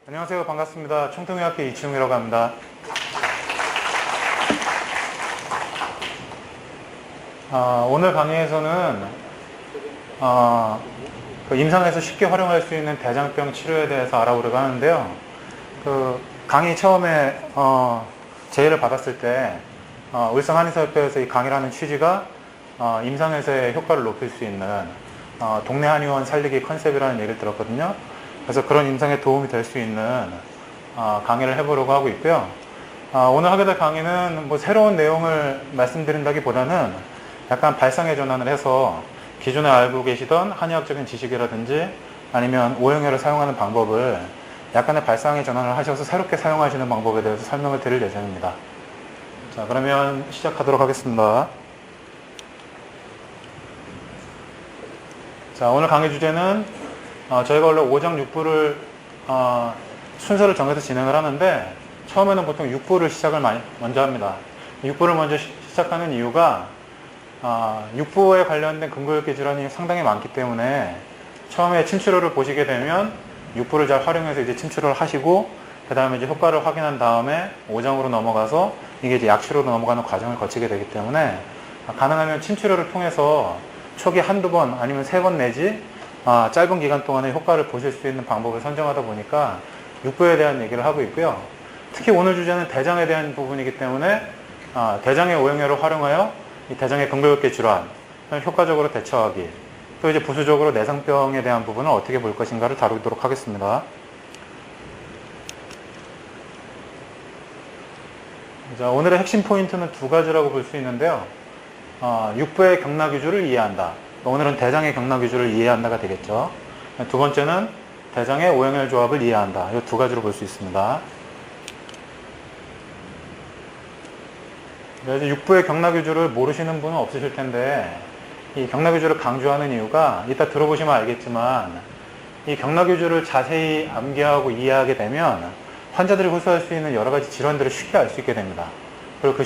안녕하세요. 반갑습니다. 청통의학회 이치웅이라고 합니다. 오늘 강의에서는 임상에서 쉽게 활용할 수 있는 대장병 치료에 대해서 알아보려고 하는데요. 강의 처음에 제의를 받았을 때 울산 한의사협회에서 이 강의를 하는 취지가 임상에서의 효과를 높일 수 있는 동네 한의원 살리기 컨셉이라는 얘기를 들었거든요. 그래서 그런 임상에 도움이 될 수 있는 강의를 해보려고 하고 있고요. 오늘 하게 될 강의는 뭐 새로운 내용을 말씀드린다기보다는 약간 발상의 전환을 해서 기존에 알고 계시던 한의학적인 지식이라든지 아니면 오형혈을 사용하는 방법을 약간의 발상의 전환을 하셔서 새롭게 사용하시는 방법에 대해서 설명을 드릴 예정입니다. 자, 그러면 시작하도록 하겠습니다. 자, 오늘 강의 주제는 저희가 원래 5장 6부를 순서를 정해서 진행을 하는데 처음에는 보통 6부를 시작을 먼저 합니다. 6부를 먼저 시작하는 이유가 6부에 관련된 근골격계 질환이 상당히 많기 때문에 처음에 침치료를 보시게 되면 6부를 잘 활용해서 이제 침치료를 하시고 그 다음에 이제 효과를 확인한 다음에 5장으로 넘어가서 이게 이제 약치료로 넘어가는 과정을 거치게 되기 때문에 가능하면 침치료를 통해서 초기 한두 번 아니면 3번 내지 짧은 기간 동안에 효과를 보실 수 있는 방법을 선정하다 보니까 6부에 대한 얘기를 하고 있고요. 특히 오늘 주제는 대장에 대한 부분이기 때문에 대장의 오형혈을 활용하여 이 대장의 근골격계 질환을 효과적으로 대처하기, 또 이제 부수적으로 내상병에 대한 부분을 어떻게 볼 것인가를 다루도록 하겠습니다. 자, 오늘의 핵심 포인트는 두 가지라고 볼 수 있는데요. 6부의 경락위주를 이해한다. 오늘은 대장의 경락위주를 이해한다가 되겠죠. 두 번째는 대장의 오형혈 조합을 이해한다. 이 두 가지로 볼 수 있습니다. 이제 6부의 경락위주를 모르시는 분은 없으실 텐데 이 경락위주를 강조하는 이유가 이따 들어보시면 알겠지만 이 경락위주를 자세히 암기하고 이해하게 되면 환자들이 호소할 수 있는 여러 가지 질환들을 쉽게 알 수 있게 됩니다. 그리고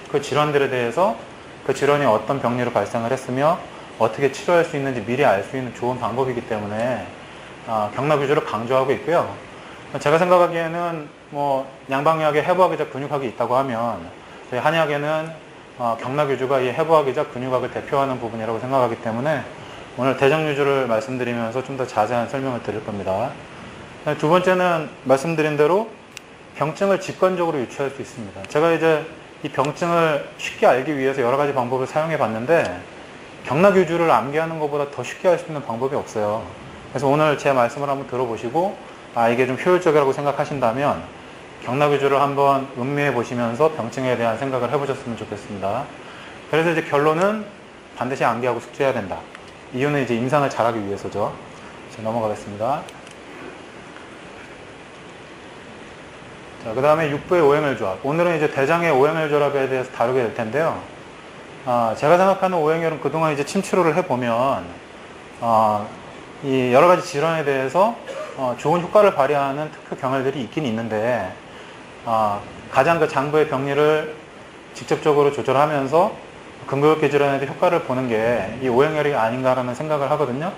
그 질환들에 대해서 그 질환이 어떤 병리로 발생을 했으며 어떻게 치료할 수 있는지 미리 알 수 있는 좋은 방법이기 때문에 경락위주를 강조하고 있고요. 제가 생각하기에는 뭐 양방약에 해부학이자 근육학이 있다고 하면 저희 한의학에는 경락위주가 이 해부학이자 근육학을 대표하는 부분이라고 생각하기 때문에 오늘 대장위주를 말씀드리면서 좀 더 자세한 설명을 드릴 겁니다. 두 번째는 말씀드린 대로 병증을 직관적으로 유추할 수 있습니다. 제가 이제 이 병증을 쉽게 알기 위해서 여러 가지 방법을 사용해 봤는데 경락위주를 암기하는 것보다 더 쉽게 할 수 있는 방법이 없어요. 그래서 오늘 제 말씀을 한번 들어보시고 이게 좀 효율적이라고 생각하신다면 경락위주를 한번 음미해 보시면서 병증에 대한 생각을 해보셨으면 좋겠습니다. 그래서 이제 결론은 반드시 암기하고 숙지해야 된다. 이유는 이제 임상을 잘하기 위해서죠. 자, 넘어가겠습니다. 자, 그 다음에 6부의 오형혈 조합. 오늘은 이제 대장의 오형혈 조합에 대해서 다루게 될 텐데요. 제가 생각하는 오형혈은 그동안 이제 침치료를 해보면 이 여러 가지 질환에 대해서 좋은 효과를 발휘하는 특효 경혈들이 있긴 있는데 가장 그 장부의 병리를 직접적으로 조절하면서 근골격계 질환에 대해 효과를 보는 게 이 오형혈이 아닌가라는 생각을 하거든요.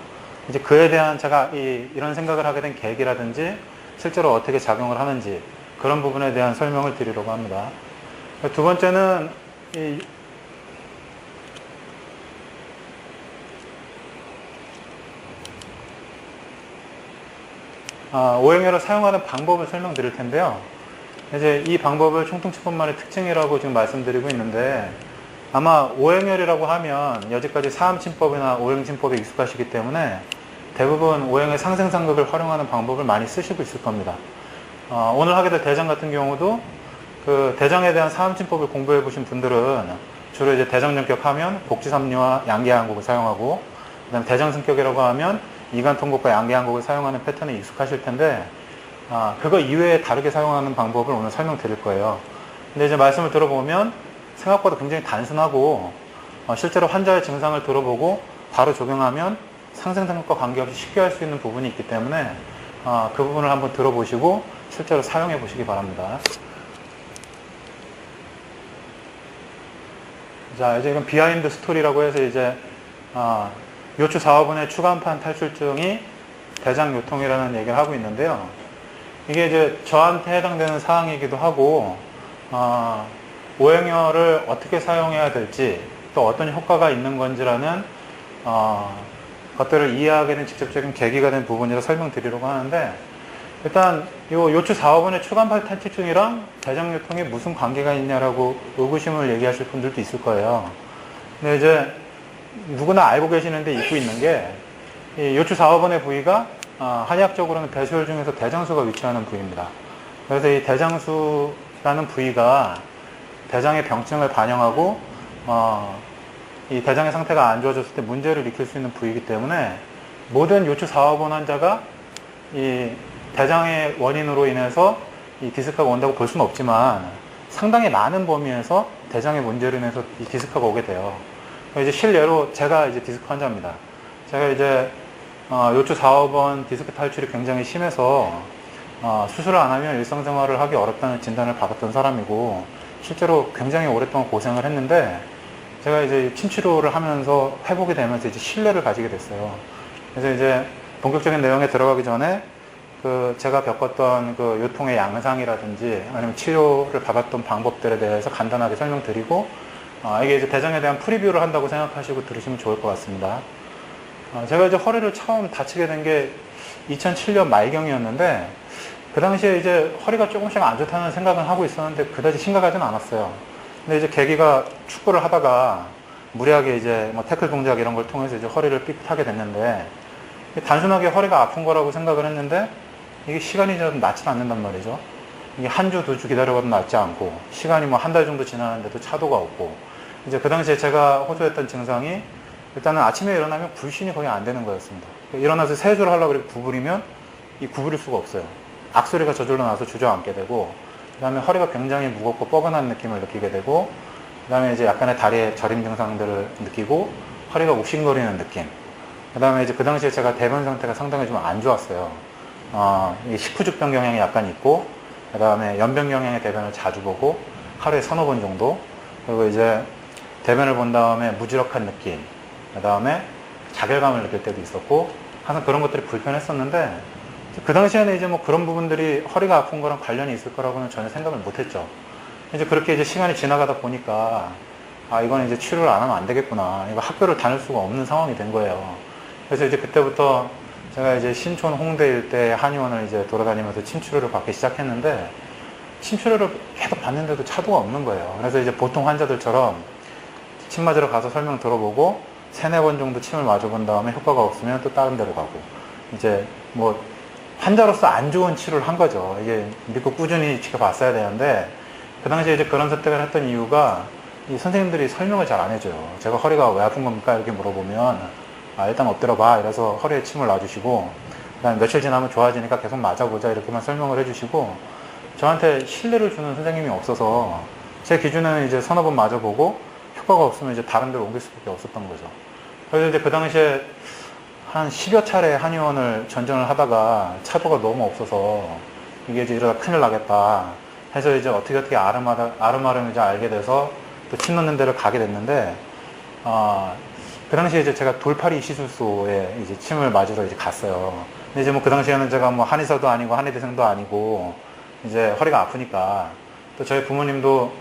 이제 그에 대한 제가 이런 생각을 하게 된 계기라든지 실제로 어떻게 작용을 하는지 그런 부분에 대한 설명을 드리려고 합니다. 두 번째는 오형혈을 사용하는 방법을 설명드릴 텐데요. 이제 이 방법을 총통치법만의 특징이라고 지금 말씀드리고 있는데 아마 오형혈이라고 하면 여지까지 사암침법이나 오형침법에 익숙하시기 때문에 대부분 오형의 상생상극을 활용하는 방법을 많이 쓰시고 있을 겁니다. 오늘 하게 될 대장 같은 경우도 그 대장에 대한 사암침법을 공부해 보신 분들은 주로 이제 대장전격 하면 복지삼리와 양계양곡을 사용하고 그다음에 대장승격이라고 하면 이간통곡과 양계양곡을 사용하는 패턴에 익숙하실 텐데 그거 이외에 다르게 사용하는 방법을 오늘 설명드릴 거예요. 근데 이제 말씀을 들어보면 생각보다 굉장히 단순하고 실제로 환자의 증상을 들어보고 바로 적용하면 상생상극과 관계없이 쉽게 할 수 있는 부분이 있기 때문에 그 부분을 한번 들어보시고 실제로 사용해 보시기 바랍니다. 자, 이제 이건 비하인드 스토리라고 해서 이제 요추 4호분의 추간판 탈출증이 대장요통이라는 얘기를 하고 있는데요. 이게 이제 저한테 해당되는 사항이기도 하고, 오행열을 어떻게 사용해야 될지, 또 어떤 효과가 있는 건지라는, 것들을 이해하게 된 직접적인 계기가 된 부분이라 설명드리려고 하는데, 일단, 요 요추 4호번의 추간팔 탈취증이랑 대장유통에 무슨 관계가 있냐라고 의구심을 얘기하실 분들도 있을 거예요. 근데 이제, 누구나 알고 계시는데 잊고 있는 게, 이 요추 4호번의 부위가 한의학적으로는 대수혈 중에서 대장수가 위치하는 부위입니다. 그래서 이 대장수라는 부위가 대장의 병증을 반영하고 이 대장의 상태가 안 좋아졌을 때 문제를 일으킬 수 있는 부위이기 때문에 모든 요추 4호번 환자가 이 대장의 원인으로 인해서 이 디스크가 온다고 볼 수는 없지만 상당히 많은 범위에서 대장의 문제로 인해서 이 디스크가 오게 돼요. 이제 실례로 제가 이제 디스크 환자입니다. 제가 이제 요추 4호번 디스크 탈출이 굉장히 심해서 수술을 안 하면 일상생활을 하기 어렵다는 진단을 받았던 사람이고 실제로 굉장히 오랫동안 고생을 했는데 제가 이제 침치료를 하면서 회복이 되면서 이제 신뢰를 가지게 됐어요. 그래서 이제 본격적인 내용에 들어가기 전에 그 제가 겪었던 그 요통의 양상이라든지 아니면 치료를 받았던 방법들에 대해서 간단하게 설명드리고 이게 이제 대장에 대한 프리뷰를 한다고 생각하시고 들으시면 좋을 것 같습니다. 제가 이제 허리를 처음 다치게 된 게 2007년 말경이었는데 그 당시에 이제 허리가 조금씩 안 좋다는 생각은 하고 있었는데 그다지 심각하진 않았어요. 근데 이제 계기가 축구를 하다가 무리하게 이제 뭐 태클 동작 이런 걸 통해서 이제 허리를 삐끗하게 됐는데 단순하게 허리가 아픈 거라고 생각을 했는데 이게 시간이 좀 낫지 않는단 말이죠. 이게 한 주, 두 주 기다려봐도 낫지 않고 시간이 뭐 한 달 정도 지나는데도 차도가 없고 이제 그 당시에 제가 호소했던 증상이 일단은 아침에 일어나면 불신이 거의 안 되는 거였습니다. 일어나서 세수를 하려고 그렇게 구부리면 이 구부릴 수가 없어요. 악소리가 저절로 나서 주저앉게 되고 그 다음에 허리가 굉장히 무겁고 뻐근한 느낌을 느끼게 되고 그 다음에 이제 약간의 다리에 저림 증상들을 느끼고 허리가 욱신거리는 느낌 그 다음에 이제 그 당시에 제가 대변 상태가 상당히 좀 안 좋았어요. 이 식후죽병 경향이 약간 있고 그 다음에 연변 경향의 대변을 자주 보고 하루에 서너 번 정도 그리고 이제 대변을 본 다음에 무지럭한 느낌 그 다음에 자결감을 느낄 때도 있었고 항상 그런 것들이 불편했었는데 그 당시에는 이제 뭐 그런 부분들이 허리가 아픈 거랑 관련이 있을 거라고는 전혀 생각을 못 했죠. 이제 그렇게 이제 시간이 지나가다 보니까 이건 이제 치료를 안 하면 안 되겠구나. 이거 학교를 다닐 수가 없는 상황이 된 거예요. 그래서 이제 그때부터 제가 이제 신촌 홍대 일대 한의원을 이제 돌아다니면서 침치료를 받기 시작했는데 침치료를 계속 받는데도 차도가 없는 거예요. 그래서 이제 보통 환자들처럼 침 맞으러 가서 설명 들어보고 세네 번 정도 침을 맞아본 다음에 효과가 없으면 또 다른 데로 가고 이제 뭐 환자로서 안 좋은 치료를 한 거죠. 이게 믿고 꾸준히 지켜봤어야 되는데 그 당시에 이제 그런 선택을 했던 이유가 이 선생님들이 설명을 잘 안 해줘요. 제가 허리가 왜 아픈 겁니까? 이렇게 물어보면 일단 엎드려 봐 이래서 허리에 침을 놔주시고 그 다음에 며칠 지나면 좋아지니까 계속 맞아보자 이렇게만 설명을 해주시고 저한테 신뢰를 주는 선생님이 없어서 제 기준에는 이제 서너 번 맞아보고 효과가 없으면 이제 다른 데로 옮길 수밖에 없었던 거죠. 그래서 이제 그 당시에 한 10여 차례 한의원을 전전을 하다가 차도가 너무 없어서 이게 이제 이러다 큰일 나겠다 해서 이제 어떻게 아름아름 이제 알게 돼서 또 침 넣는 데를 가게 됐는데 그 당시에 이제 제가 돌파리 시술소에 이제 침을 맞으러 이제 갔어요. 근데 이제 뭐 그 당시에는 제가 뭐 한의사도 아니고 한의대생도 아니고 이제 허리가 아프니까 또 저희 부모님도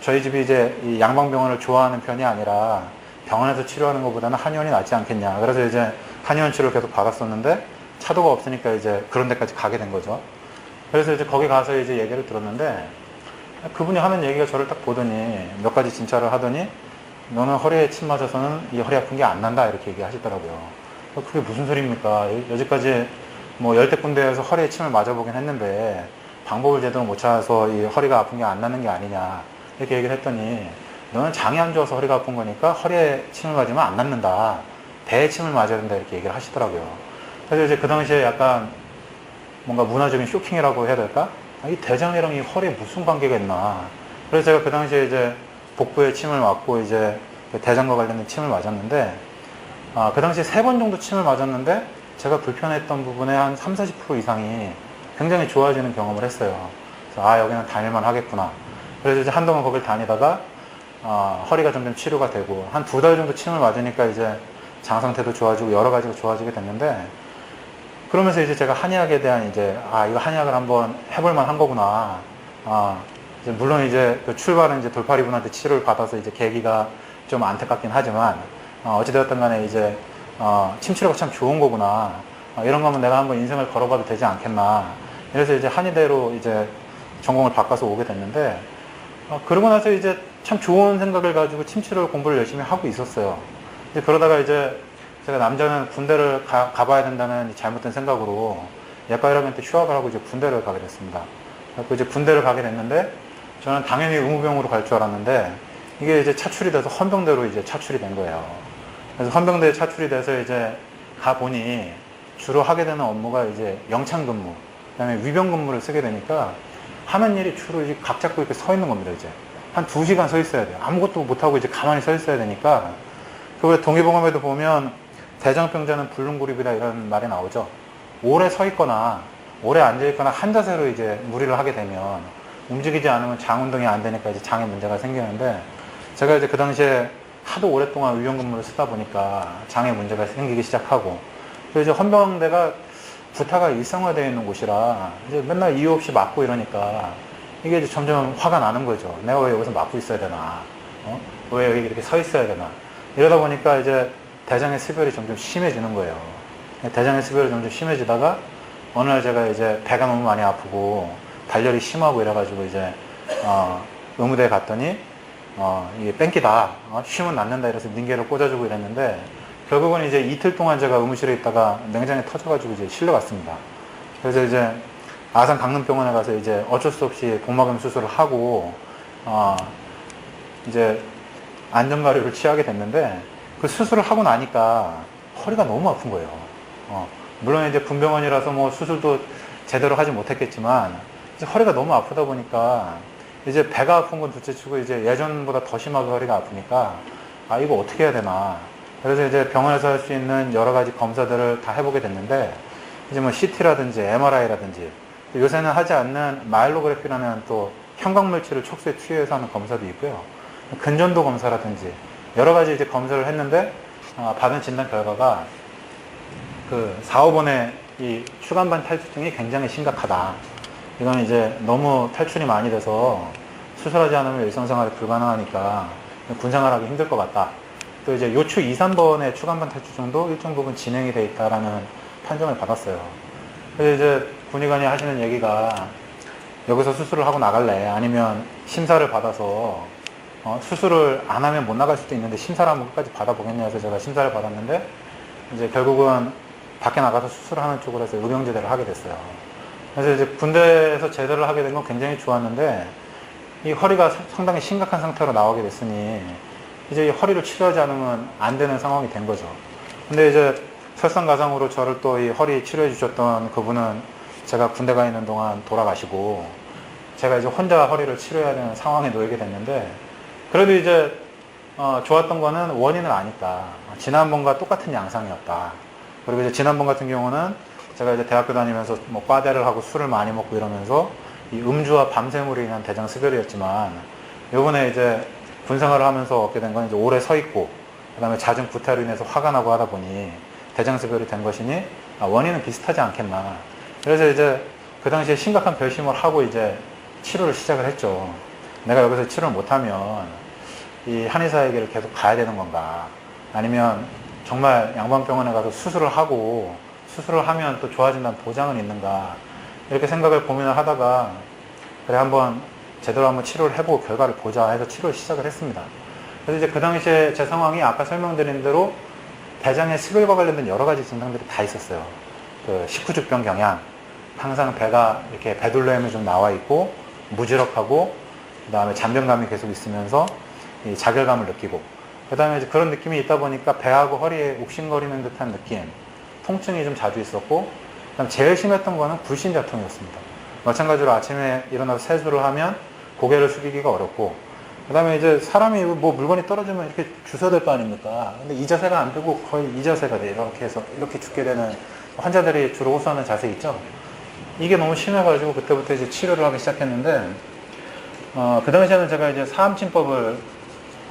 저희 집이 이제 이 양방병원을 좋아하는 편이 아니라 병원에서 치료하는 것보다는 한의원이 낫지 않겠냐. 그래서 이제 한의원 치료를 계속 받았었는데 차도가 없으니까 이제 그런 데까지 가게 된 거죠. 그래서 이제 거기 가서 이제 얘기를 들었는데 그분이 하는 얘기가 저를 딱 보더니 몇 가지 진찰을 하더니 너는 허리에 침 맞아서는 이 허리 아픈 게 안 난다 이렇게 얘기하시더라고요. 그게 무슨 소리입니까? 여지까지 뭐 열대 군데에서 허리에 침을 맞아보긴 했는데 방법을 제대로 못 찾아서 이 허리가 아픈 게 안 나는 게 아니냐 이렇게 얘기를 했더니 너는 장이 안 좋아서 허리가 아픈 거니까 허리에 침을 맞으면 안 낫는다. 배에 침을 맞아야 된다 이렇게 얘기를 하시더라고요. 그래서 이제 그 당시에 약간 뭔가 문화적인 쇼킹이라고 해야 될까? 이 대장이랑 이 허리에 무슨 관계가 있나. 그래서 제가 그 당시에 이제 복부에 침을 맞고 이제 대장과 관련된 침을 맞았는데 그 당시에 3번 정도 침을 맞았는데 제가 불편했던 부분의 한 30-40% 이상이 굉장히 좋아지는 경험을 했어요. 그래서 여기는 다닐만 하겠구나. 그래서 이제 한동안 거길 다니다가 허리가 점점 치료가 되고 한 2달 정도 침을 맞으니까 이제 장 상태도 좋아지고 여러 가지가 좋아지게 됐는데 그러면서 이제 제가 한의학에 대한 이제, 이거 한의학을 한번 해볼 만한 거구나. 이제 물론 이제 그 출발은 이제 돌팔이분한테 치료를 받아서 이제 계기가 좀 안타깝긴 하지만, 어찌되었든 간에 이제, 침치료가 참 좋은 거구나. 이런 거면 내가 한번 인생을 걸어봐도 되지 않겠나. 그래서 이제 한의대로 이제 전공을 바꿔서 오게 됐는데, 그러고 나서 이제 참 좋은 생각을 가지고 침치료 공부를 열심히 하고 있었어요. 이제 그러다가 이제 제가 남자는 군대를 가봐야 된다는 잘못된 생각으로 예과 1학년 때 휴학을 하고 이제 군대를 가게 됐습니다. 그래서 이제 군대를 가게 됐는데 저는 당연히 의무병으로 갈 줄 알았는데 이게 이제 차출이 돼서 헌병대로 이제 차출이 된 거예요. 그래서 헌병대에 차출이 돼서 이제 가보니 주로 하게 되는 업무가 이제 영창근무, 그다음에 위병근무를 쓰게 되니까 하는 일이 주로 이제 각 잡고 이렇게 서 있는 겁니다, 이제. 한 2시간 서 있어야 돼요. 아무것도 못하고 이제 가만히 서 있어야 되니까. 그 동의보감에도 보면 대장병자는 불능구립이다 이런 말이 나오죠. 오래 서 있거나 오래 앉아 있거나 한 자세로 이제 무리를 하게 되면 움직이지 않으면 장 운동이 안 되니까 이제 장에 문제가 생기는데 제가 이제 그 당시에 하도 오랫동안 위병근무를 쓰다 보니까 장에 문제가 생기기 시작하고 그래서 이제 헌병대가 구타가 일상화되어 있는 곳이라 이제 맨날 이유 없이 맞고 이러니까 이게 이제 점점 화가 나는 거죠. 내가 왜 여기서 맞고 있어야 되나? 왜 여기 이렇게 서 있어야 되나? 이러다 보니까 이제 대장의 습열이 점점 심해지는 거예요. 대장의 습열이 점점 심해지다가 어느 날 제가 이제 배가 너무 많이 아프고 발열이 심하고 이래가지고 이제 의무대에 갔더니 이게 뺑기다. 쉬면 낫는다 이래서 링겔을 꽂아주고 이랬는데 결국은 이제 이틀 동안 제가 의무실에 있다가 냉장이 터져가지고 이제 실려갔습니다. 그래서 이제 아산 강릉병원에 가서 이제 어쩔 수 없이 복막염 수술을 하고 이제 안전마료를 취하게 됐는데 그 수술을 하고 나니까 허리가 너무 아픈 거예요. 물론 이제 군병원이라서 뭐 수술도 제대로 하지 못했겠지만 이제 허리가 너무 아프다 보니까 이제 배가 아픈 건 둘째치고 이제 예전보다 더 심하게 허리가 아프니까 이거 어떻게 해야 되나. 그래서 이제 병원에서 할 수 있는 여러 가지 검사들을 다 해보게 됐는데 이제 뭐 CT라든지 MRI라든지 요새는 하지 않는 마일로그래피라는 또 형광물질을 촉수에 투여해서 하는 검사도 있고요. 근전도 검사라든지 여러 가지 이제 검사를 했는데 받은 진단 결과가 그 4, 5번의 이 추간반 탈출증이 굉장히 심각하다. 이건 이제 너무 탈출이 많이 돼서 수술하지 않으면 일상생활이 불가능하니까 군생활하기 힘들 것 같다. 또 이제 요추 2, 3번의 추간반 탈출증도 일정 부분 진행이 돼 있다라는 판정을 받았어요. 그래서 이제 군의관이 하시는 얘기가 여기서 수술을 하고 나갈래? 아니면 심사를 받아서 수술을 안 하면 못 나갈 수도 있는데 심사를 한번 끝까지 받아보겠냐 해서 제가 심사를 받았는데 이제 결국은 밖에 나가서 수술하는 쪽으로 해서 의병제대를 하게 됐어요. 그래서 이제 군대에서 제대를 하게 된 건 굉장히 좋았는데 이 허리가 상당히 심각한 상태로 나오게 됐으니 이제 이 허리를 치료하지 않으면 안 되는 상황이 된 거죠. 근데 이제 설상가상으로 저를 또 이 허리 치료해 주셨던 그분은 제가 군대 가 있는 동안 돌아가시고 제가 이제 혼자 허리를 치료해야 되는 상황에 놓이게 됐는데 그래도 이제 좋았던 거는 원인을 아니까 지난번과 똑같은 양상이었다. 그리고 이제 지난번 같은 경우는 제가 이제 대학교 다니면서 뭐 과대를 하고 술을 많이 먹고 이러면서 이 음주와 밤샘으로 인한 대장습열이었지만 요번에 이제 군생활을 하면서 얻게 된 건 이제 오래 서 있고 그 다음에 잦은 구타로 인해서 화가 나고 하다 보니 대장습열이 된 것이니 원인은 비슷하지 않겠나. 그래서 이제 그 당시에 심각한 결심을 하고 이제 치료를 시작을 했죠. 내가 여기서 치료를 못하면 이 한의사에게를 계속 가야 되는 건가 아니면 정말 양방병원에 가서 수술을 하고 수술을 하면 또 좋아진다는 보장은 있는가 이렇게 생각을 고민을 하다가 그래 한번 제대로 한번 치료를 해보고 결과를 보자 해서 치료를 시작을 했습니다. 그래서 이제 그 당시에 제 상황이 아까 설명드린 대로 대장의 습열과 관련된 여러 가지 증상들이 다 있었어요. 그 식후죽병 경향, 항상 배가 이렇게 배둘레임이 좀 나와 있고 무지럭하고 그 다음에 잔변감이 계속 있으면서 이 자결감을 느끼고 그 다음에 이제 그런 느낌이 있다 보니까 배하고 허리에 욱신거리는 듯한 느낌, 통증이 좀 자주 있었고 그다음 제일 심했던 거는 불신자통이었습니다. 마찬가지로 아침에 일어나서 세수를 하면 고개를 숙이기가 어렵고 그 다음에 이제 사람이 뭐 물건이 떨어지면 이렇게 주워야 될 거 아닙니까? 근데 이 자세가 안 되고 거의 이 자세가 돼. 이렇게 해서 이렇게 죽게 되는 환자들이 주로 호소하는 자세 있죠? 이게 너무 심해가지고 그때부터 이제 치료를 하기 시작했는데 그 당시에는 제가 이제 사암침법을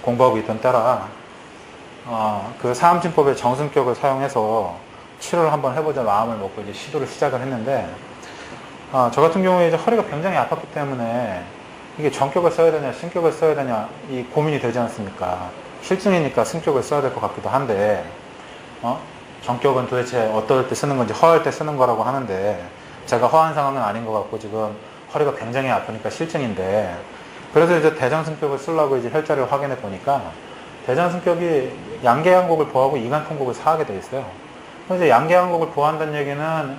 공부하고 있던 때라 그 사암침법의 정승격을 사용해서 치료를 한번 해보자 마음을 먹고 이제 시도를 시작을 했는데, 저 같은 경우에 이제 허리가 굉장히 아팠기 때문에 이게 전격을 써야 되냐, 승격을 써야 되냐, 이 고민이 되지 않습니까? 실증이니까 승격을 써야 될 것 같기도 한데, 전격은 도대체 어떨 때 쓰는 건지 허할 때 쓰는 거라고 하는데, 제가 허한 상황은 아닌 것 같고 지금 허리가 굉장히 아프니까 실증인데, 그래서 이제 대장 승격을 쓰려고 이제 혈자리를 확인해 보니까 대장 승격이 양계양곡을 보호하고 이간 통곡을 사하게 돼 있어요. 그래서 이제 양계양곡을 보호한다는 얘기는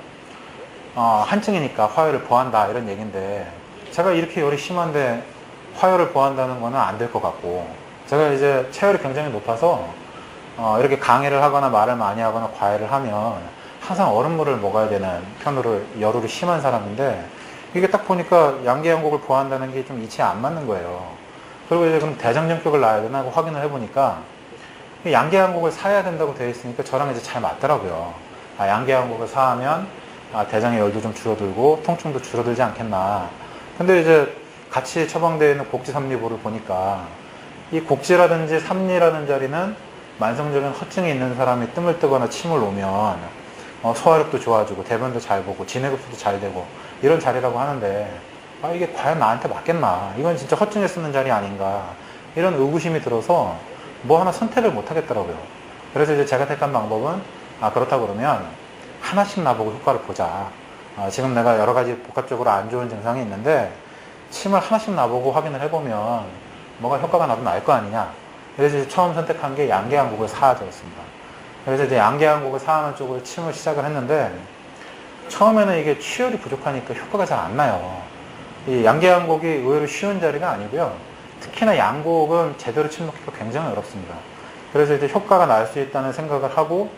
한증이니까 화열을 보호한다 이런 얘기인데, 제가 이렇게 열이 심한데 화열을 보호한다는 거는 안 될 것 같고, 제가 이제 체열이 굉장히 높아서 이렇게 강의를 하거나 말을 많이 하거나 과외를 하면 항상 얼음물을 먹어야 되는 편으로 열울이 심한 사람인데, 이게 딱 보니까 양계양곡을 보호한다는 게 좀 이치에 안 맞는 거예요. 그리고 이제 그럼 대장전격을 놔야 되나 하고 확인을 해보니까 양계양곡을 사야 된다고 되어 있으니까 저랑 이제 잘 맞더라고요. 양계양곡을 사하면 대장의 열도 좀 줄어들고 통증도 줄어들지 않겠나. 근데 이제 같이 처방되어 있는 곡지 삼리보를 보니까 이 곡지라든지 삼리라는 자리는 만성적인 허증이 있는 사람이 뜸을 뜨거나 침을 놓으면 소화력도 좋아지고 대변도 잘 보고 진해급수도 잘 되고 이런 자리라고 하는데, 이게 과연 나한테 맞겠나, 이건 진짜 허증에 쓰는 자리 아닌가, 이런 의구심이 들어서 뭐 하나 선택을 못 하겠더라고요. 그래서 이제 제가 택한 방법은 그렇다 그러면 하나씩 나보고 효과를 보자. 지금 내가 여러 가지 복합적으로 안 좋은 증상이 있는데 침을 하나씩 나보고 확인을 해보면 뭐가 효과가 나도 날 거 아니냐. 그래서 이제 처음 선택한 게 양계양곡을 사하자였습니다. 그래서 이제 양계양곡을 사하는 쪽으로 침을 시작을 했는데, 처음에는 이게 취열이 부족하니까 효과가 잘 안 나요. 이 양계양곡이 의외로 쉬운 자리가 아니고요. 특히나 양곡은 제대로 침 놓기가 굉장히 어렵습니다. 그래서 이제 효과가 날 수 있다는 생각을 하고,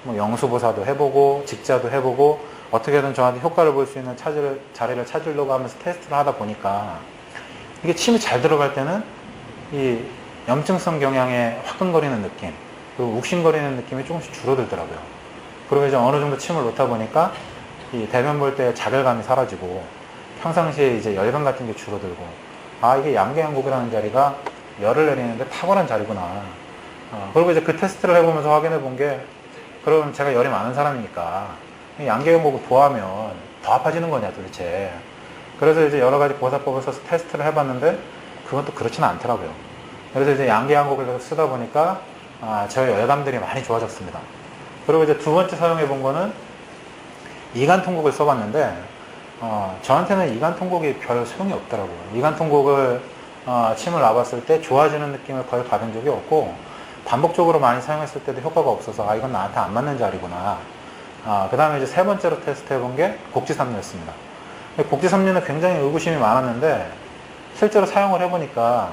뭐 영수보사도 해보고, 직자도 해보고, 어떻게든 저한테 효과를 볼 수 있는 자리를 찾으려고 하면서 테스트를 하다 보니까, 이게 침이 잘 들어갈 때는 이 염증성 경향에 화끈거리는 느낌, 그리고 욱신거리는 느낌이 조금씩 줄어들더라고요. 그리고 이제 어느 정도 침을 놓다 보니까 이 대변 볼 때 자결감이 사라지고, 평상시에 이제 열감 같은 게 줄어들고, 이게 양계양곡이라는 자리가 열을 내리는데 탁월한 자리구나. 그리고 이제 그 테스트를 해보면서 확인해 본 게, 그럼 제가 열이 많은 사람이니까 양계양곡을 보호하면 더 아파지는 거냐 도대체. 그래서 이제 여러 가지 보호사법을 써서 테스트를 해봤는데 그건 또 그렇지는 않더라고요. 그래서 이제 양계양곡을 쓰다 보니까 저의 열감들이 많이 좋아졌습니다. 그리고 이제 두 번째 사용해 본 거는 이간통곡을 써봤는데, 저한테는 이간통곡이 별 소용이 없더라고요. 이간통곡을 침을 놔봤을 때 좋아지는 느낌을 거의 받은 적이 없고, 반복적으로 많이 사용했을 때도 효과가 없어서 이건 나한테 안 맞는 자리구나. 그 다음에 이제 세 번째로 테스트 해본 게 곡지삼리였습니다. 곡지삼리는 굉장히 의구심이 많았는데 실제로 사용을 해보니까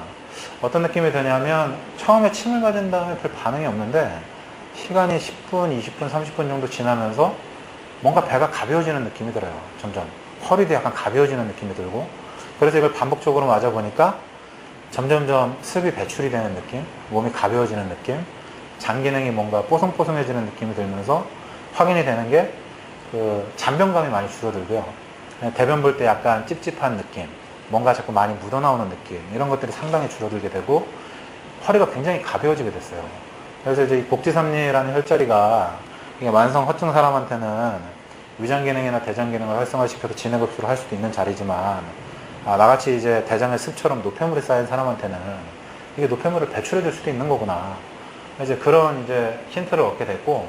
어떤 느낌이 드냐면, 처음에 침을 맞은 다음에 별 반응이 없는데 시간이 10분, 20분, 30분 정도 지나면서 뭔가 배가 가벼워지는 느낌이 들어요. 점점 허리도 약간 가벼워지는 느낌이 들고, 그래서 이걸 반복적으로 맞아보니까 점점점 습이 배출이 되는 느낌, 몸이 가벼워지는 느낌, 장 기능이 뭔가 뽀송뽀송해지는 느낌이 들면서 확인이 되는 게 잔변감이 많이 줄어들고요. 대변 볼 때 약간 찝찝한 느낌, 뭔가 자꾸 많이 묻어나오는 느낌, 이런 것들이 상당히 줄어들게 되고 허리가 굉장히 가벼워지게 됐어요. 그래서 이제 이 곡지삼리라는 혈자리가 이게 만성 허증 사람한테는 위장 기능이나 대장 기능을 활성화시켜서 진해급수를 할 수도 있는 자리지만, 나같이 이제 대장에 습처럼 노폐물이 쌓인 사람한테는 이게 노폐물을 배출해 줄 수도 있는 거구나. 이제 그런 이제 힌트를 얻게 됐고,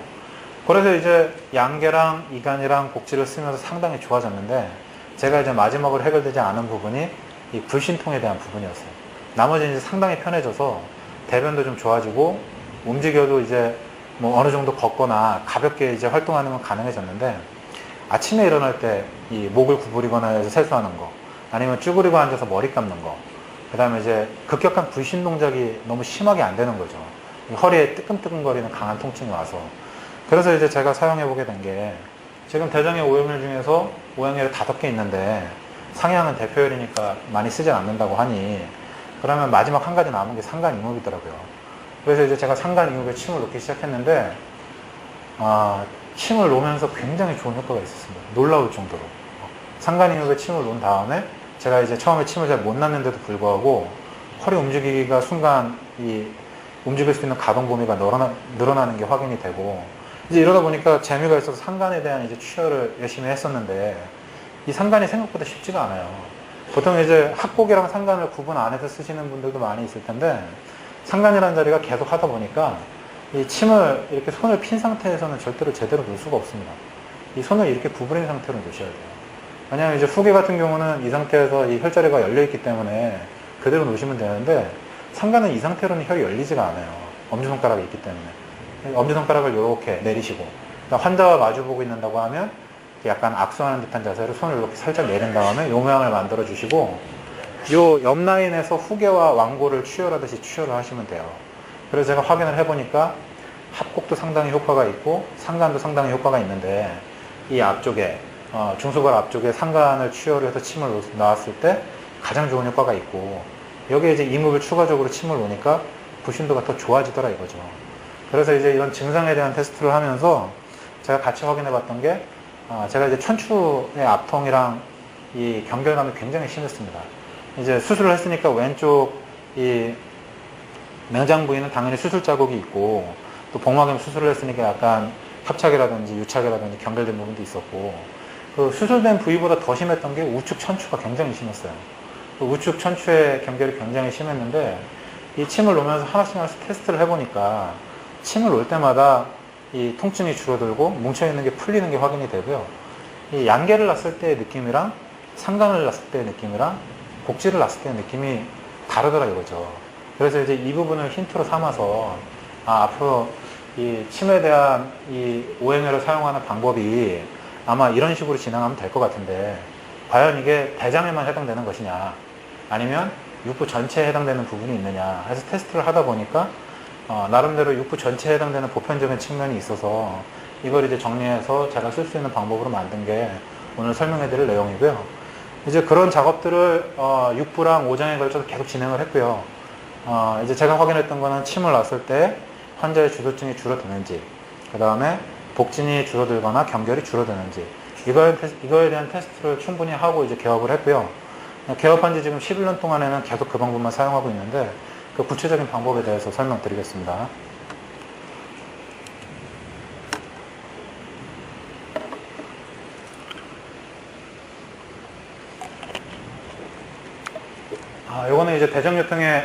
그래서 이제 양계랑 이간이랑 곡지를 쓰면서 상당히 좋아졌는데, 제가 이제 마지막으로 해결되지 않은 부분이 이 불신통에 대한 부분이었어요. 나머지는 이제 상당히 편해져서 대변도 좀 좋아지고, 움직여도 이제 뭐 어느 정도 걷거나 가볍게 이제 활동하는 건 가능해졌는데, 아침에 일어날 때 이 목을 구부리거나 해서 세수하는 거, 아니면 쭈그리고 앉아서 머리 감는 거, 그 다음에 이제 급격한 불신 동작이 너무 심하게 안 되는 거죠. 허리에 뜨끔뜨끔거리는 강한 통증이 와서. 그래서 이제 제가 사용해보게 된 게, 지금 대장의 오염열 중에서 오염열이 5개 있는데 상향은 대표열이니까 많이 쓰진 않는다고 하니, 그러면 마지막 한 가지 남은 게 상간이목이더라고요. 그래서 이제 제가 상간이목에 침을 놓기 시작했는데, 침을 놓으면서 굉장히 좋은 효과가 있었습니다. 놀라울 정도로. 상간이목에 침을 놓은 다음에 제가 이제 처음에 침을 잘 못 놨는데도 불구하고 허리 움직이기가 순간 움직일 수 있는 가동 범위가 늘어나는 게 확인이 되고, 이제 이러다 보니까 재미가 있어서 상간에 대한 이제 취열을 열심히 했었는데, 이 상간이 생각보다 쉽지가 않아요. 보통 이제 합곡이랑 상간을 구분 안 해서 쓰시는 분들도 많이 있을 텐데, 상간이라는 자리가 계속 하다 보니까 이 침을 이렇게 손을 핀 상태에서는 절대로 제대로 놓을 수가 없습니다. 이 손을 이렇게 구부린 상태로 놓으셔야 돼요. 왜냐하면 이제 후계 같은 경우는 이 상태에서 이 혈자리가 열려있기 때문에 그대로 놓으시면 되는데, 상간은 이 상태로는 혈이 열리지가 않아요. 엄지손가락이 있기 때문에. 엄지손가락을 이렇게 내리시고, 그러니까 환자와 마주보고 있는다고 하면 약간 악수하는 듯한 자세로 손을 이렇게 살짝 내린 다음에 요 모양을 만들어 주시고, 요 옆 라인에서 후계와 완고를 추혈하듯이 추혈을 하시면 돼요. 그래서 제가 확인을 해보니까 합곡도 상당히 효과가 있고 상간도 상당히 효과가 있는데, 이 앞쪽에 중수발 앞쪽에 상간을 추혈을 해서 침을 놨을 때 가장 좋은 효과가 있고, 여기에 이제 이목을 추가적으로 침을 놓으니까 부신도가 더 좋아지더라 이거죠. 그래서 이제 이런 증상에 대한 테스트를 하면서 제가 같이 확인해 봤던 게, 제가 이제 천추의 압통이랑 이 경결감이 굉장히 심했습니다. 이제 수술을 했으니까 왼쪽 이 맹장 부위는 당연히 수술 자국이 있고, 또 복막염 수술을 했으니까 약간 협착이라든지 유착이라든지 경결된 부분도 있었고, 그 수술된 부위보다 더 심했던 게 우측 천추가 굉장히 심했어요. 그 우측 천추의 경결이 굉장히 심했는데, 이 침을 놓으면서 하나씩 테스트를 해보니까 침을 놓을 때마다 이 통증이 줄어들고 뭉쳐있는 게 풀리는 게 확인이 되고요. 이 양계를 놨을 때의 느낌이랑 상간을 놨을 때의 느낌이랑 복지를 놨을 때의 느낌이 다르더라 이거죠. 그래서 이제 이 부분을 힌트로 삼아서, 앞으로 이 침에 대한 이 오행혈을 사용하는 방법이 아마 이런 식으로 진행하면 될 것 같은데, 과연 이게 대장에만 해당되는 것이냐, 아니면 육부 전체에 해당되는 부분이 있느냐 해서 테스트를 하다 보니까 나름대로 육부 전체에 해당되는 보편적인 측면이 있어서 이걸 이제 정리해서 제가 쓸 수 있는 방법으로 만든 게 오늘 설명해 드릴 내용이고요. 이제 그런 작업들을 육부랑 오장에 걸쳐서 계속 진행을 했고요. 이제 제가 확인했던 거는 침을 놨을 때 환자의 주소증이 줄어드는지, 그 다음에 복진이 줄어들거나 경결이 줄어드는지, 이거에 대한 테스트를 충분히 하고 이제 개업을 했고요. 개업한 지 지금 11년 동안에는 계속 그 방법만 사용하고 있는데, 그 구체적인 방법에 대해서 설명드리겠습니다. 요거는 이제 대정유통에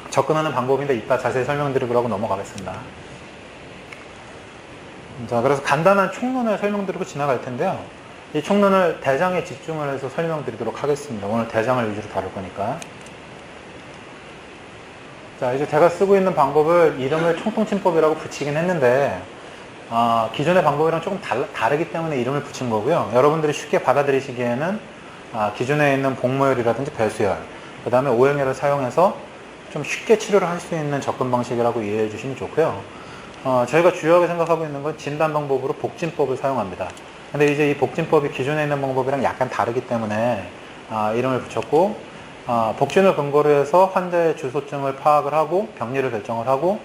접근하는 방법인데 이따 자세히 설명드리고 넘어가겠습니다. 자, 그래서 간단한 총론을 설명드리고 지나갈 텐데요. 이 총론을 대장에 집중을 해서 설명드리도록 하겠습니다. 오늘 대장을 위주로 다룰 거니까. 자, 이제 제가 쓰고 있는 방법을 이름을 총통침법이라고 붙이긴 했는데, 기존의 방법이랑 조금 다르기 때문에 이름을 붙인 거고요. 여러분들이 쉽게 받아들이시기에는 기존에 있는 복모혈이라든지 배수혈, 그 다음에 오행혈을 사용해서 좀 쉽게 치료를 할 수 있는 접근 방식이라고 이해해 주시면 좋고요. 저희가 주요하게 생각하고 있는 건 진단 방법으로 복진법을 사용합니다. 근데 이제 이 복진법이 기존에 있는 방법이랑 약간 다르기 때문에 이름을 붙였고, 복진을 근거로 해서 환자의 주소증을 파악을 하고 병리를 결정을 하고,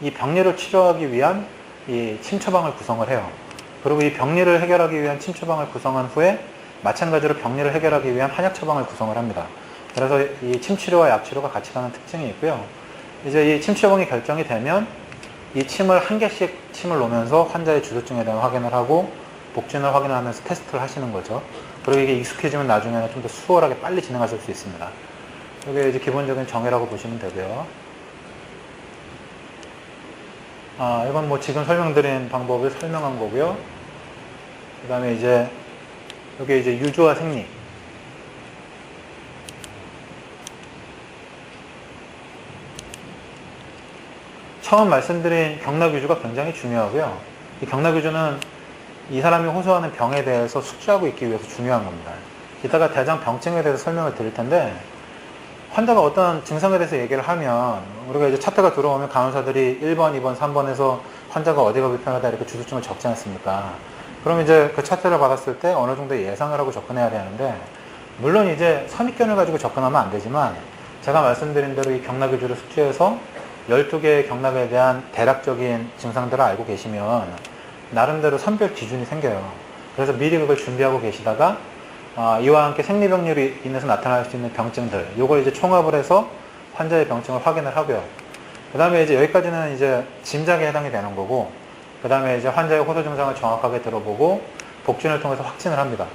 이 병리를 치료하기 위한 이 침처방을 구성을 해요. 그리고 이 병리를 해결하기 위한 침처방을 구성한 후에 마찬가지로 병리를 해결하기 위한 한약 처방을 구성을 합니다. 그래서 이 침치료와 약치료가 같이 가는 특징이 있고요. 이제 이 침처방이 결정이 되면 이 침을 한 개씩 침을 놓으면서 환자의 주소증에 대한 확인을 하고 복진을 확인하면서 테스트를 하시는 거죠. 그리고 이게 익숙해지면 나중에는 좀 더 수월하게 빨리 진행하실 수 있습니다. 이게 이제 기본적인 정의라고 보시면 되고요. 이건 뭐 지금 설명드린 방법을 설명한 거고요. 그 다음에 이제 여기 이제 유주와 생리. 처음 말씀드린 경락유주가 굉장히 중요하고요. 이 경락유주는 이 사람이 호소하는 병에 대해서 숙지하고 있기 위해서 중요한 겁니다. 이따가 대장 병증에 대해서 설명을 드릴 텐데, 환자가 어떤 증상에 대해서 얘기를 하면 우리가 이제 차트가 들어오면 간호사들이 1번, 2번, 3번에서 환자가 어디가 불편하다 이렇게 주소증을 적지 않습니까? 그럼 이제 그 차트를 받았을 때 어느 정도 예상을 하고 접근해야 되는데, 물론 이제 선입견을 가지고 접근하면 안 되지만, 제가 말씀드린 대로 이 경락유주를 숙지해서 12개의 경락에 대한 대략적인 증상들을 알고 계시면 나름대로 선별 기준이 생겨요. 그래서 미리 그걸 준비하고 계시다가 이와 함께 생리병리로 인해서 나타날 수 있는 병증들, 요걸 이제 총합을 해서 환자의 병증을 확인을 하고요. 그 다음에 이제 여기까지는 이제 짐작에 해당이 되는 거고, 그 다음에 이제 환자의 호소 증상을 정확하게 들어보고 복진을 통해서 확진을 합니다.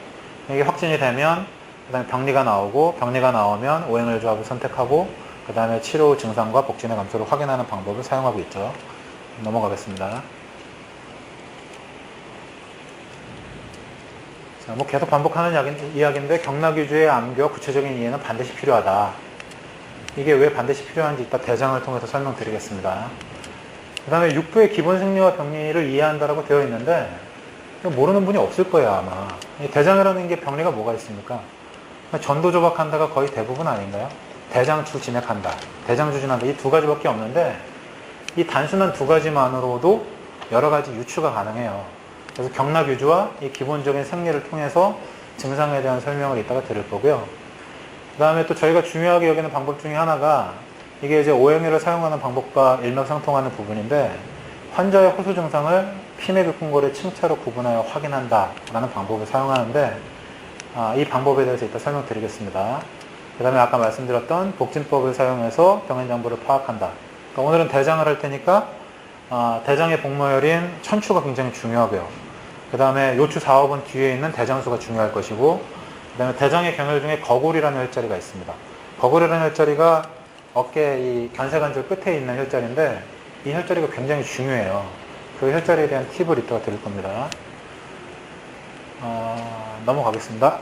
이게 확진이 되면 그 다음에 병리가 나오고 병리가 나오면 오행을 조합을 선택하고 그 다음에 치료 증상과 복진의 감소를 확인하는 방법을 사용하고 있죠. 넘어가겠습니다. 자, 뭐 계속 반복하는 이야기인데 경락위주의 암기와 구체적인 이해는 반드시 필요하다. 이게 왜 반드시 필요한지 이따 대장을 통해서 설명드리겠습니다. 그 다음에 육부의 기본 생리와 병리를 이해한다라고 되어 있는데 모르는 분이 없을 거예요 아마. 이 대장이라는 게 병리가 뭐가 있습니까? 전도조박한다가 거의 대부분 아닌가요? 대장주 진액한다, 대장주 진한다, 이 두 가지밖에 없는데 이 단순한 두 가지만으로도 여러 가지 유추가 가능해요. 그래서 경락유주와 이 기본적인 생리를 통해서 증상에 대한 설명을 이따가 드릴 거고요. 그 다음에 또 저희가 중요하게 여기는 방법 중에 하나가 이게 이제 오행일을 사용하는 방법과 일맥상통하는 부분인데 환자의 호소 증상을 피맥유풍골의 층차로 구분하여 확인한다 라는 방법을 사용하는데 이 방법에 대해서 이따 설명드리겠습니다. 그 다음에 아까 말씀드렸던 복진법을 사용해서 병행정보를 파악한다. 그러니까 오늘은 대장을 할 테니까 대장의 복모혈인 천추가 굉장히 중요하고요. 그 다음에 요추 4호번 뒤에 있는 대장수가 중요할 것이고 그 다음에 대장의 경혈 중에 거골이라는 혈자리가 있습니다. 거골이라는 혈자리가 어깨 이 견쇄관절 끝에 있는 혈자리인데 이 혈자리가 굉장히 중요해요. 그 혈자리에 대한 팁을 이따가 드릴 겁니다. 넘어가겠습니다.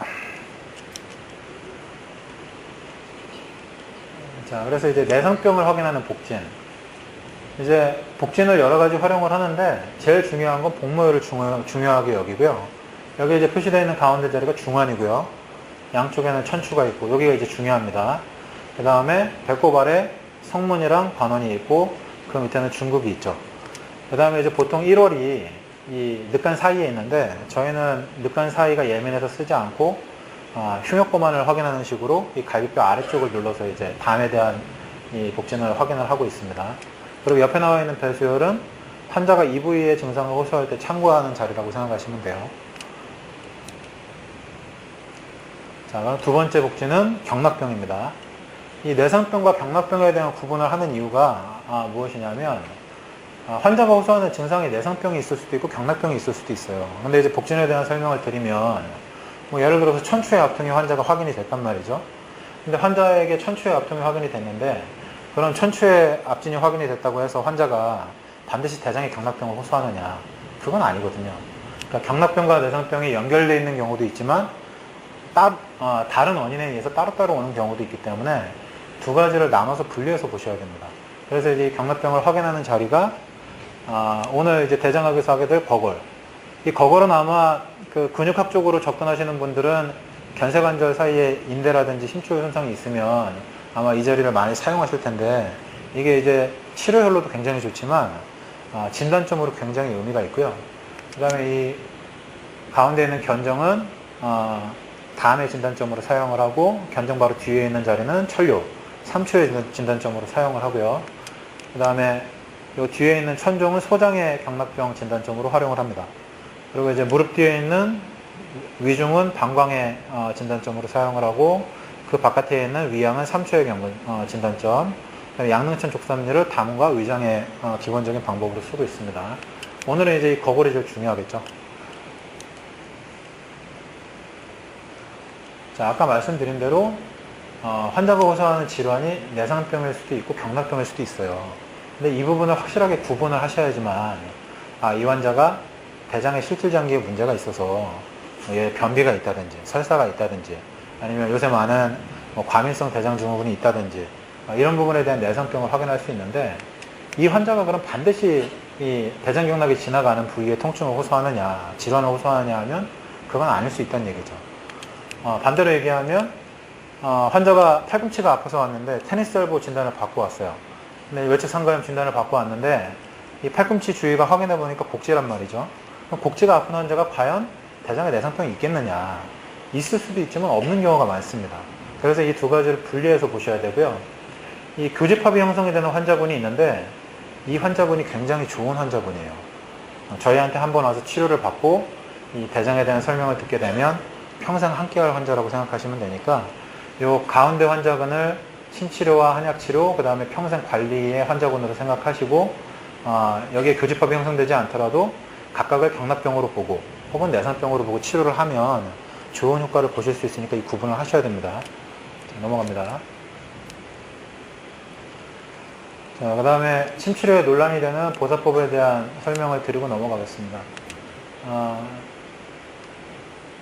자, 그래서 이제 내성병을 확인하는 복진. 이제 복진을 여러 가지 활용을 하는데 제일 중요한 건 복모혈을 중요하게 여기고요. 여기 이제 표시되어 있는 가운데 자리가 중환이고요. 양쪽에는 천추가 있고 여기가 이제 중요합니다. 그 다음에 배꼽 아래 성문이랑 관원이 있고 그 밑에는 중극이 있죠. 그 다음에 이제 보통 1월이 이 늑간 사이에 있는데 저희는 늑간 사이가 예민해서 쓰지 않고 흉역고만을 확인하는 식으로 이 갈비뼈 아래쪽을 눌러서 이제 담에 대한 이 복진을 확인을 하고 있습니다. 그리고 옆에 나와 있는 배수혈은 환자가 이 부위의 증상을 호소할 때 참고하는 자리라고 생각하시면 돼요. 자, 그럼 두 번째 복진은 경락병입니다. 이 내상병과 경락병에 대한 구분을 하는 이유가 무엇이냐면 환자가 호소하는 증상이 내상병이 있을 수도 있고 경락병이 있을 수도 있어요. 근데 이제 복진에 대한 설명을 드리면 뭐 예를 들어서 천추의 압통이 환자가 확인이 됐단 말이죠. 근데 환자에게 천추의 압통이 확인이 됐는데 그런 천추의 압진이 확인이 됐다고 해서 환자가 반드시 대장의 경락병을 호소하느냐? 그건 아니거든요. 그러니까 경락병과 내상병이 연결되어 있는 경우도 있지만 다른 원인에 의해서 따로따로 오는 경우도 있기 때문에 두 가지를 나눠서 분리해서 보셔야 됩니다. 그래서 이제 경락병을 확인하는 자리가 오늘 이제 대장학에서 하게 될 거골. 이 거골은 아마 그 근육학적으로 접근하시는 분들은 견쇄관절 사이에 인대라든지 심줄 손상이 있으면 아마 이 자리를 많이 사용하실 텐데 이게 이제 치료혈로도 굉장히 좋지만 진단점으로 굉장히 의미가 있고요. 그 다음에 이 가운데 있는 견정은 다음의 진단점으로 사용을 하고 견정 바로 뒤에 있는 자리는 천료, 3초의 진단점으로 사용을 하고요. 그 다음에 이 뒤에 있는 천종은 소장의 경락병 진단점으로 활용을 합니다. 그리고 이제 무릎 뒤에 있는 위중은 방광의 진단점으로 사용을 하고 그 바깥에 있는 위양은 3초의 진단점, 양릉천 족삼리를 담과 위장의 기본적인 방법으로 쓰고 있습니다. 오늘은 이제 이 거골이 제일 중요하겠죠. 자, 아까 말씀드린 대로 환자가 호소하는 질환이 내상병일 수도 있고 경락병일 수도 있어요. 근데 이 부분을 확실하게 구분을 하셔야지만 이 환자가 대장의 실질장기에 문제가 있어서 변비가 있다든지 설사가 있다든지 아니면 요새 많은 과민성 대장증후군이 있다든지 이런 부분에 대한 내상병을 확인할 수 있는데 이 환자가 그럼 반드시 이 대장경락이 지나가는 부위에 통증을 호소하느냐 질환을 호소하느냐 하면 그건 아닐 수 있다는 얘기죠. 반대로 얘기하면 환자가 팔꿈치가 아파서 왔는데 테니스 엘보 진단을 받고 왔어요. 근데 외측 상가염 진단을 받고 왔는데 이 팔꿈치 주위가 확인해 보니까 곡지란 말이죠. 그럼 곡지가 아픈 환자가 과연 대장에 내상병이 있겠느냐? 있을 수도 있지만 없는 경우가 많습니다. 그래서 이 두 가지를 분리해서 보셔야 되고요. 이 교집합이 형성이 되는 환자분이 있는데 이 환자분이 굉장히 좋은 환자분이에요. 저희한테 한번 와서 치료를 받고 이 대장에 대한 설명을 듣게 되면 평생 함께할 환자라고 생각하시면 되니까 이 가운데 환자군을 신치료와 한약치료, 그 다음에 평생 관리의 환자군으로 생각하시고 여기에 교집합이 형성되지 않더라도 각각을 경락병으로 보고 혹은 내성병으로 보고 치료를 하면 좋은 효과를 보실 수 있으니까 이 구분을 하셔야 됩니다. 자, 넘어갑니다. 자, 그 다음에 침치료에 논란이 되는 보사법에 대한 설명을 드리고 넘어가겠습니다.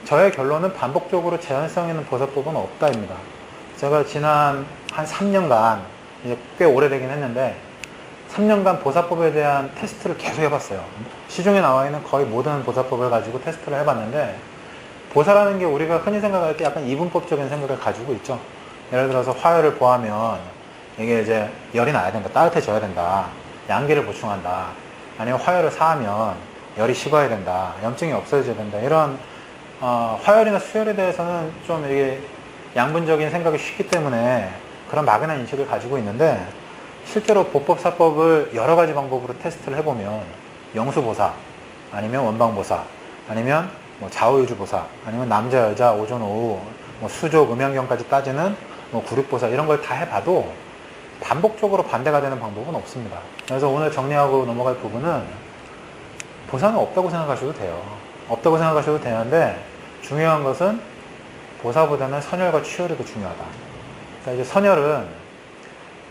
저의 결론은 반복적으로 제한성 있는 보사법은 없다입니다. 제가 지난 한 3년간, 이제 꽤 오래되긴 했는데 3년간 보사법에 대한 테스트를 계속 해봤어요. 시중에 나와 있는 거의 모든 보사법을 가지고 테스트를 해봤는데, 보사라는 게 우리가 흔히 생각할 때 약간 이분법적인 생각을 가지고 있죠. 예를 들어서 화열을 보하면 이게 이제 열이 나야 된다, 따뜻해져야 된다, 양기를 보충한다, 아니면 화열을 사하면 열이 식어야 된다, 염증이 없어져야 된다, 이런 화열이나 수열에 대해서는 좀 이게 양분적인 생각이 쉽기 때문에 그런 막연한 인식을 가지고 있는데, 실제로 보법, 사법을 여러 가지 방법으로 테스트를 해보면 영수보사, 아니면 원방보사, 아니면 뭐 좌우유주보사, 아니면 남자, 여자, 오전, 오후, 뭐 수족, 음양경까지 따지는 뭐 구륙보사, 이런 걸 다 해봐도 반복적으로 반대가 되는 방법은 없습니다. 그래서 오늘 정리하고 넘어갈 부분은 보사는 없다고 생각하셔도 돼요. 없다고 생각하셔도 되는데, 중요한 것은 보사보다는 선열과 취열이 더 중요하다. 그러니까 이제 선열은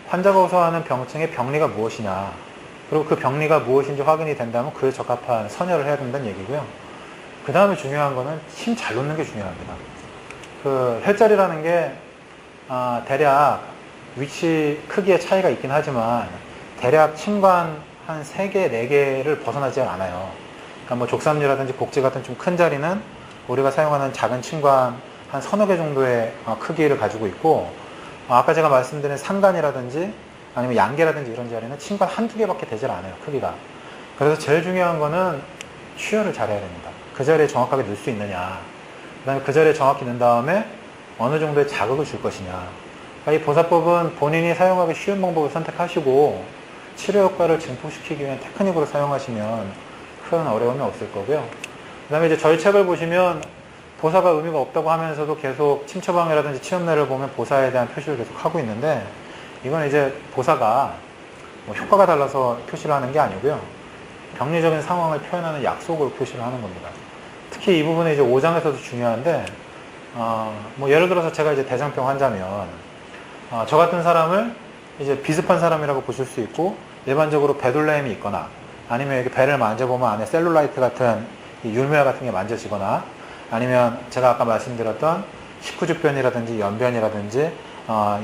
환자가 호소하는 병증의 병리가 무엇이냐, 그리고 그 병리가 무엇인지 확인이 된다면 그에 적합한 선열을 해야 된다는 얘기고요. 그 다음에 중요한 거는 침 잘 놓는 게 중요합니다. 그 혈자리라는 게 대략 위치 크기의 차이가 있긴 하지만 대략 침관 한 3개, 4개를 벗어나지 않아요. 그러니까 뭐 족삼류라든지 복지 같은 좀 큰 자리는 우리가 사용하는 작은 침관 한 서너 개 정도의 크기를 가지고 있고, 아까 제가 말씀드린 상간이라든지 아니면 양계라든지 이런 자리는 침관 한두 개밖에 되질 않아요, 크기가. 그래서 제일 중요한 거는 취열을 잘해야 됩니다. 그 자리에 정확하게 넣을 수 있느냐, 그 다음에 그 자리에 정확히 넣은 다음에 어느 정도의 자극을 줄 것이냐. 그러니까 이 보사법은 본인이 사용하기 쉬운 방법을 선택하시고 치료 효과를 증폭시키기 위한 테크닉으로 사용하시면 큰 어려움이 없을 거고요. 그 다음에 이제 저희 책을 보시면 보사가 의미가 없다고 하면서도 계속 침 처방이라든지 치염내를 보면 보사에 대한 표시를 계속 하고 있는데, 이건 이제 보사가 뭐 효과가 달라서 표시를 하는 게 아니고요. 병리적인 상황을 표현하는 약속으로 표시를 하는 겁니다. 특히 이 부분이 이제 5장에서도 중요한데, 뭐 예를 들어서 제가 이제 대장병 환자면, 저 같은 사람을 이제 비습한 사람이라고 보실 수 있고, 일반적으로 배둘레임이 있거나, 아니면 이렇게 배를 만져보면 안에 셀룰라이트 같은 율무화 같은 게 만져지거나, 아니면 제가 아까 말씀드렸던 식후주변이라든지 연변이라든지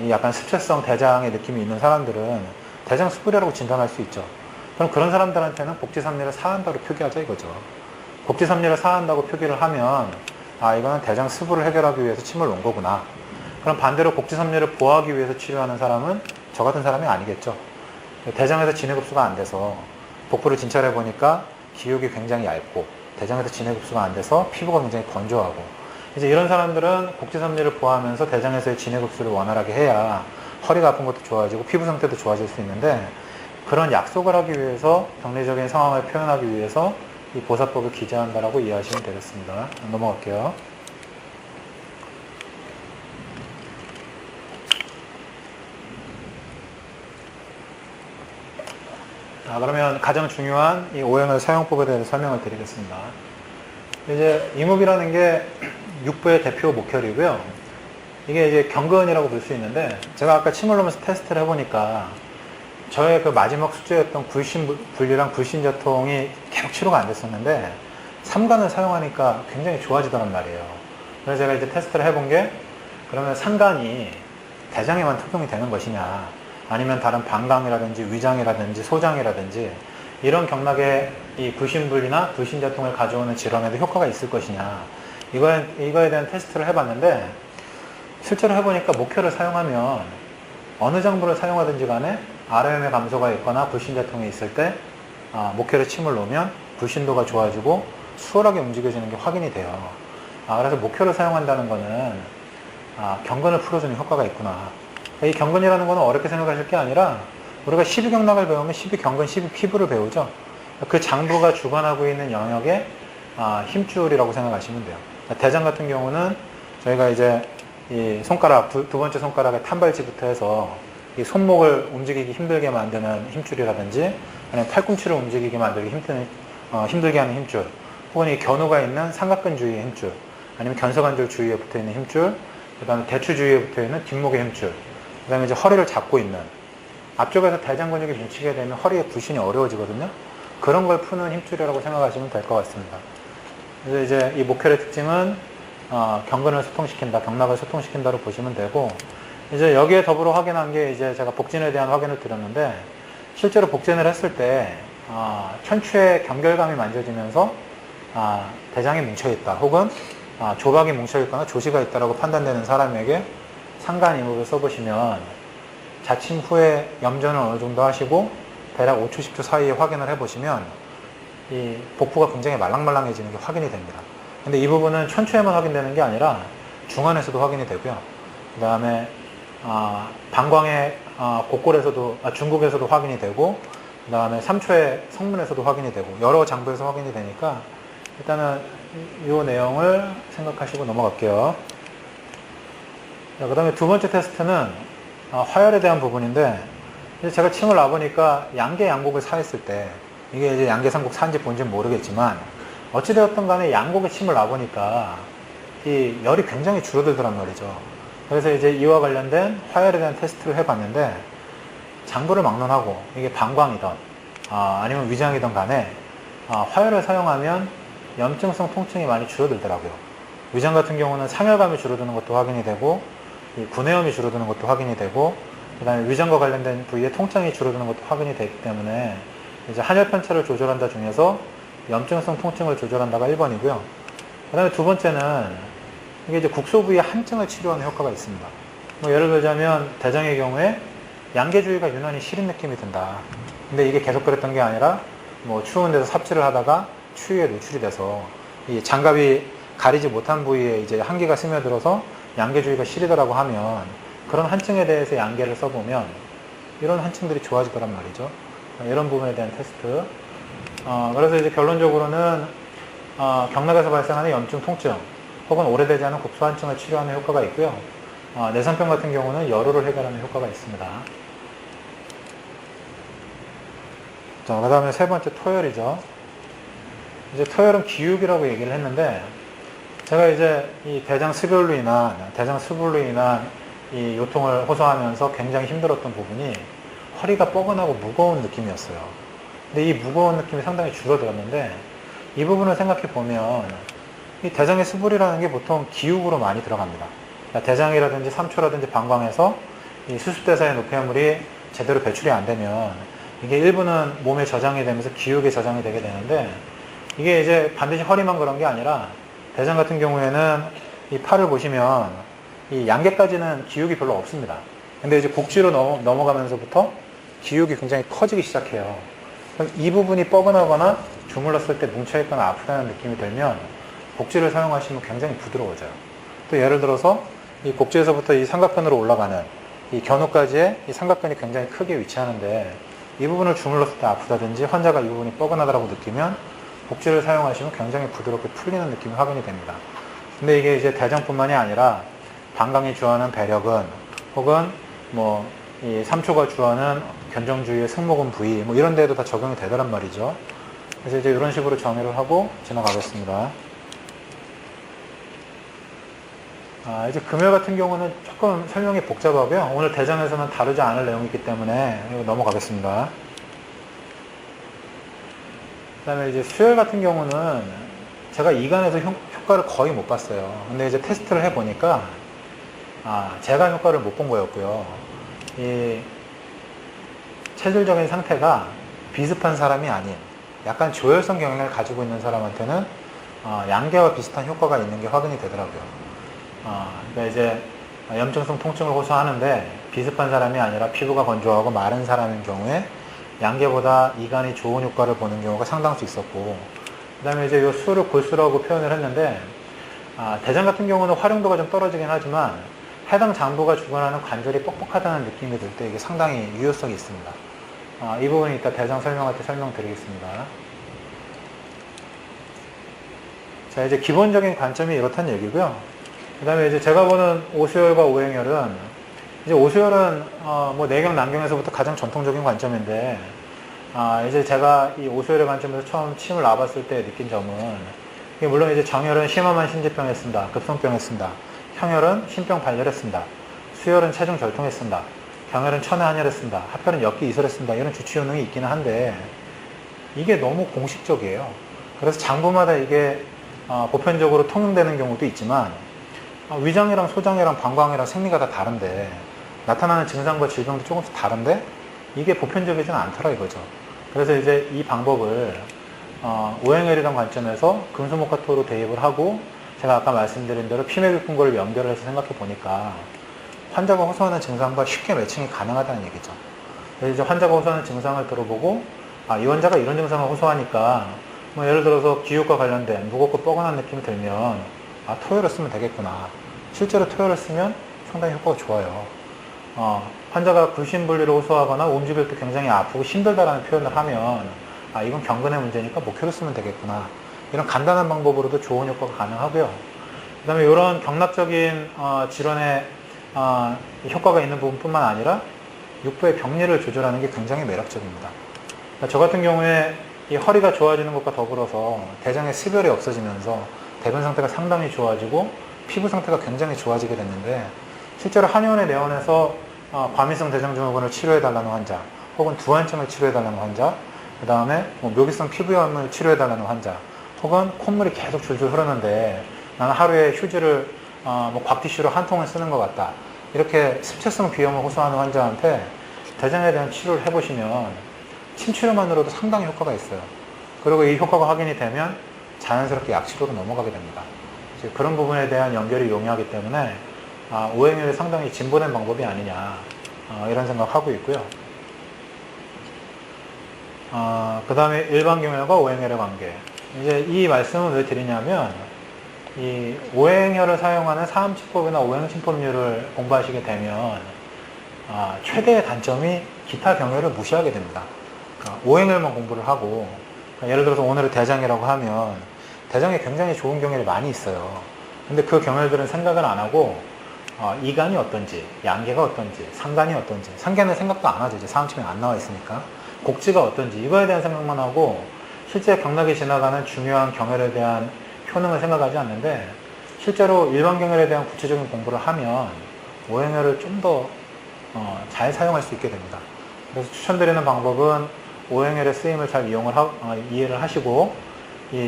이 약간 습체성 대장의 느낌이 있는 사람들은 대장 수부리라고 진단할 수 있죠. 그럼 그런 사람들한테는 복지삼리를 사한다고 표기하자 이거죠. 복지삼리를 사한다고 표기를 하면 이거는 대장 수부를 해결하기 위해서 침을 놓은 거구나. 그럼 반대로 복지삼리를 보호하기 위해서 치료하는 사람은 저 같은 사람이 아니겠죠. 대장에서 진해급수가 안 돼서 복부를 진찰해 보니까 기육이 굉장히 얇고 대장에서 진해급수가 안 돼서 피부가 굉장히 건조하고, 이제 이런 사람들은 복지섬유를 보호하면서 대장에서의 진해급수를 원활하게 해야 허리가 아픈 것도 좋아지고 피부 상태도 좋아질 수 있는데, 그런 약속을 하기 위해서 병리적인 상황을 표현하기 위해서 이 보사법을 기재한다라고 이해하시면 되겠습니다. 넘어갈게요. 그러면 가장 중요한 이 오행의 사용법에 대해서 설명을 드리겠습니다. 이제 이목이라는 게 육부의 대표 목혈이고요. 이게 이제 경근이라고 볼 수 있는데, 제가 아까 침을 놓으면서 테스트를 해보니까 저의 그 마지막 숙제였던 굴신분리랑 굴신저통이 계속 치료가 안 됐었는데 삼간을 사용하니까 굉장히 좋아지더란 말이에요. 그래서 제가 이제 테스트를 해본 게, 그러면 삼간이 대장에만 특용이 되는 것이냐, 아니면 다른 방광이라든지 위장이라든지 소장이라든지 이런 경락의 이 굴신분리나 굴신저통을 가져오는 질환에도 효과가 있을 것이냐, 이거에 대한 테스트를 해봤는데, 실제로 해보니까 목혈을 사용하면 어느 장부를 사용하든지 간에 RM의 감소가 있거나 불신저통이 있을 때 목혈에 침을 놓으면 불신도가 좋아지고 수월하게 움직여지는 게 확인이 돼요. 그래서 목혈을 사용한다는 거는 경근을 풀어주는 효과가 있구나. 이 경근이라는 거는 어렵게 생각하실 게 아니라, 우리가 12경락을 배우면 12경근, 12피부를 배우죠. 그 장부가 주관하고 있는 영역의 힘줄이라고 생각하시면 돼요. 대장 같은 경우는 저희가 이제 이 손가락, 두 번째 손가락의 탄발지부터 해서 이 손목을 움직이기 힘들게 만드는 힘줄이라든지 아니면 팔꿈치를 움직이게 만들기 힘들게 하는 힘줄, 혹은 이 견우가 있는 삼각근 주위의 힘줄, 아니면 견서관절 주위에 붙어 있는 힘줄, 그 다음에 대추 주위에 붙어 있는 뒷목의 힘줄, 그 다음에 이제 허리를 잡고 있는, 앞쪽에서 대장 근육이 뭉치게 되면 허리에 부신이 어려워지거든요. 그런 걸 푸는 힘줄이라고 생각하시면 될 것 같습니다. 그래서 이제 이 목혈의 특징은 경근을 소통시킨다, 경락을 소통시킨다로 보시면 되고, 이제 여기에 더불어 확인한 게 이제 제가 복진에 대한 확인을 드렸는데, 실제로 복진을 했을 때 천추의 경결감이 만져지면서 대장이 뭉쳐있다, 혹은 조박이 뭉쳐있거나 조시가 있다라고 판단되는 사람에게 상간 이목을 써보시면 자침 후에 염전을 어느 정도 하시고 대략 5초, 10초 사이에 확인을 해보시면 이 복부가 굉장히 말랑말랑해지는 게 확인이 됩니다. 근데 이 부분은 천추에만 확인되는 게 아니라 중안에서도 확인이 되고요. 그 다음에 방광의 곡골에서도, 중국에서도 확인이 되고, 그 다음에 삼초의 성문에서도 확인이 되고, 여러 장부에서 확인이 되니까 일단은 이 내용을 생각하시고 넘어갈게요. 그 다음에 두 번째 테스트는 화열에 대한 부분인데, 이제 제가 침을 놔보니까 양계 양곡을 사했을 때, 이게 이제 양계 상곡 사인지 뭔지는 모르겠지만, 어찌되었든 간에 양곡에 침을 놔보니까 이 열이 굉장히 줄어들더란 말이죠. 그래서 이제 이와 관련된 화열에 대한 테스트를 해봤는데, 장부를 막론하고 이게 방광이든 아니면 위장이든 간에 화열을 사용하면 염증성 통증이 많이 줄어들더라고요. 위장 같은 경우는 상열감이 줄어드는 것도 확인이 되고, 이 구내염이 줄어드는 것도 확인이 되고, 그 다음에 위장과 관련된 부위에 통증이 줄어드는 것도 확인이 되기 때문에 이제 한열 편차를 조절한다 중에서 염증성 통증을 조절한다가 1번이고요. 그 다음에 두 번째는 이게 이제 국소 부위의 한증을 치료하는 효과가 있습니다. 뭐 예를 들자면 대장의 경우에 양계 주위가 유난히 시린 느낌이 든다. 근데 이게 계속 그랬던 게 아니라 뭐 추운 데서 삽질을 하다가 추위에 노출이 돼서 이 장갑이 가리지 못한 부위에 이제 한기가 스며들어서 양계 주위가 시리더라고 하면 그런 한증에 대해서 양계를 써보면 이런 한증들이 좋아지더란 말이죠. 이런 부분에 대한 테스트. 그래서 이제 결론적으로는 경락에서 발생하는 염증 통증 혹은 오래되지 않은 국소 한증을 치료하는 효과가 있고요. 내성병 같은 경우는 열호를 해결하는 효과가 있습니다. 자, 그 다음에 세 번째 토열이죠. 이제 토열은 기육이라고 얘기를 했는데, 제가 이제 이 대장 수불로 인한 이 요통을 호소하면서 굉장히 힘들었던 부분이 허리가 뻐근하고 무거운 느낌이었어요. 근데 이 무거운 느낌이 상당히 줄어들었는데, 이 부분을 생각해 보면 이 대장의 수불이라는 게 보통 기육으로 많이 들어갑니다. 그러니까 대장이라든지 삼초라든지 방광에서 이 수습대사의 노폐물이 제대로 배출이 안 되면 이게 일부는 몸에 저장이 되면서 기육에 저장이 되게 되는데, 이게 이제 반드시 허리만 그런 게 아니라 대장 같은 경우에는 이 팔을 보시면 이 양계까지는 기육이 별로 없습니다. 근데 이제 곡지로 넘어가면서부터 기육이 굉장히 커지기 시작해요. 그럼 이 부분이 뻐근하거나 주물렀을 때 뭉쳐있거나 아프다는 느낌이 들면 곡지를 사용하시면 굉장히 부드러워져요. 또 예를 들어서 이 곡지에서부터 이 삼각근으로 올라가는 이 견우까지의 이 삼각근이 굉장히 크게 위치하는데, 이 부분을 주물렀을 때 아프다든지 환자가 이 부분이 뻐근하다고 느끼면 복지를 사용하시면 굉장히 부드럽게 풀리는 느낌이 확인이 됩니다. 근데 이게 이제 대장뿐만이 아니라 방광이 주하는 배력은, 혹은 뭐 이 삼초가 주하는 견정 주위의 승모근 부위, 뭐 이런 데에도 다 적용이 되더란 말이죠. 그래서 이제 이런 식으로 정의를 하고 지나가겠습니다. 이제 금열 같은 경우는 조금 설명이 복잡하고요. 오늘 대장에서는 다루지 않을 내용이기 때문에 넘어가겠습니다. 그 다음에 이제 수열 같은 경우는 제가 이간에서 효과를 거의 못 봤어요. 근데 이제 테스트를 해보니까 제가 효과를 못 본 거였고요. 이 체질적인 상태가 비습한 사람이 아닌 약간 조혈성 경향을 가지고 있는 사람한테는 양계와 비슷한 효과가 있는 게 확인이 되더라고요. 그러니까 이제 염증성 통증을 호소하는데 비습한 사람이 아니라 피부가 건조하고 마른 사람인 경우에 양계보다 이간이 좋은 효과를 보는 경우가 상당수 있었고, 그 다음에 이제 이 수를 골수라고 표현을 했는데, 대장 같은 경우는 활용도가 좀 떨어지긴 하지만 해당 장부가 주관하는 관절이 뻑뻑하다는 느낌이 들 때 이게 상당히 유효성이 있습니다. 이 부분은 이따 대장 설명할 때 설명드리겠습니다. 자, 이제 기본적인 관점이 이렇다는 얘기고요. 그 다음에 이제 제가 보는 오수열과 오행열은 이제 오수열은 뭐 내경 난경에서부터 가장 전통적인 관점인데 이제 제가 이 오수열의 관점에서 처음 침을 놔봤을 때 느낀 점은 이게 물론 이제 정열은 심화만 신제병에 쓴다, 급성병에 쓴다. 형열은 신병 발열에 쓴다. 수열은 체중 절통에 쓴다. 경열은 천회 한열에 쓴다. 합혈은 역기 이설에 쓴다. 이런 주치 효능이 있기는 한데 이게 너무 공식적이에요. 그래서 장부마다 이게 보편적으로 통용되는 경우도 있지만 위장이랑 소장이랑 방광이랑 생리가 다 다른데 나타나는 증상과 질병도 조금씩 다른데 이게 보편적이지는 않더라 이거죠. 그래서 이제 이 방법을 오행혈이라는 관점에서 금수목화토로 대입을 하고 제가 아까 말씀드린 대로 피맥 깊은 거를 연결을 해서 생각해 보니까 환자가 호소하는 증상과 쉽게 매칭이 가능하다는 얘기죠. 그래서 이제 환자가 호소하는 증상을 들어보고 이 환자가 이런 증상을 호소하니까 뭐 예를 들어서 기육과 관련된 무겁고 뻐근한 느낌이 들면 토요를 쓰면 되겠구나. 실제로 토요를 쓰면 상당히 효과가 좋아요. 환자가 불신분리를 호소하거나 움직일 때 굉장히 아프고 힘들다라는 표현을 하면 이건 경근의 문제니까 목표를 쓰면 되겠구나. 이런 간단한 방법으로도 좋은 효과가 가능하고요. 그 다음에 이런 경락적인 질환에 효과가 있는 부분뿐만 아니라 육부의 병리를 조절하는 게 굉장히 매력적입니다. 그러니까 저 같은 경우에 이 허리가 좋아지는 것과 더불어서 대장의 습열이 없어지면서 대변 상태가 상당히 좋아지고 피부 상태가 굉장히 좋아지게 됐는데 실제로 한의원에 내원해서 과민성 대장증후군을 치료해달라는 환자 혹은 두한증을 치료해달라는 환자 그 다음에 묘기성 피부염을 치료해달라는 환자 혹은 콧물이 계속 줄줄 흐르는데 나는 하루에 휴지를 곽티슈로 한 통을 쓰는 것 같다. 이렇게 습체성 비염을 호소하는 환자한테 대장에 대한 치료를 해보시면 침 치료만으로도 상당히 효과가 있어요. 그리고 이 효과가 확인이 되면 자연스럽게 약치료로 넘어가게 됩니다. 그런 부분에 대한 연결이 용이하기 때문에 오행혈이 상당히 진보된 방법이 아니냐 이런 생각하고 있고요. 그 다음에 일반경혈과 오행혈의 관계. 이제 이 말씀을 왜 드리냐면 이 오행혈을 사용하는 사암치법이나 오행침법률을 공부하시게 되면 최대의 단점이 기타 경혈을 무시하게 됩니다. 오행혈만 공부를 하고 예를 들어서 오늘은 대장이라고 하면 대장에 굉장히 좋은 경혈이 많이 있어요. 근데 그 경혈들은 생각을 안 하고 이간이 어떤지, 양계가 어떤지, 상간이 어떤지, 상계는 생각도 안 하죠. 이제 사암침에 안 나와 있으니까. 곡지가 어떤지 이거에 대한 생각만 하고 실제 경락이 지나가는 중요한 경혈에 대한 효능을 생각하지 않는데 실제로 일반 경혈에 대한 구체적인 공부를 하면 오행혈을 좀 더 잘 사용할 수 있게 됩니다. 그래서 추천드리는 방법은 오행혈의 쓰임을 잘 이해를 하시고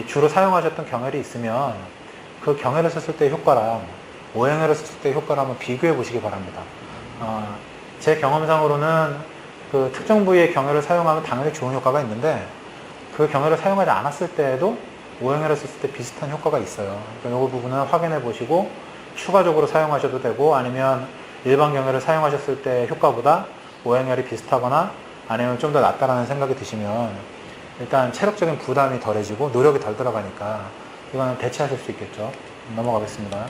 주로 사용하셨던 경혈이 있으면 그 경혈을 썼을 때의 효과랑 오행혈을 썼을 때의 효과를 한번 비교해 보시기 바랍니다. 제 경험상으로는 그 특정 부위의 경혈을 사용하면 당연히 좋은 효과가 있는데 그 경혈을 사용하지 않았을 때에도 오행혈을 썼을 때 비슷한 효과가 있어요. 그러니까 이 부분은 확인해 보시고 추가적으로 사용하셔도 되고 아니면 일반 경혈을 사용하셨을 때 효과보다 오행혈이 비슷하거나 아니면 좀 더 낫다라는 생각이 드시면 일단 체력적인 부담이 덜해지고 노력이 덜 들어가니까 이거는 대체하실 수 있겠죠. 넘어가겠습니다.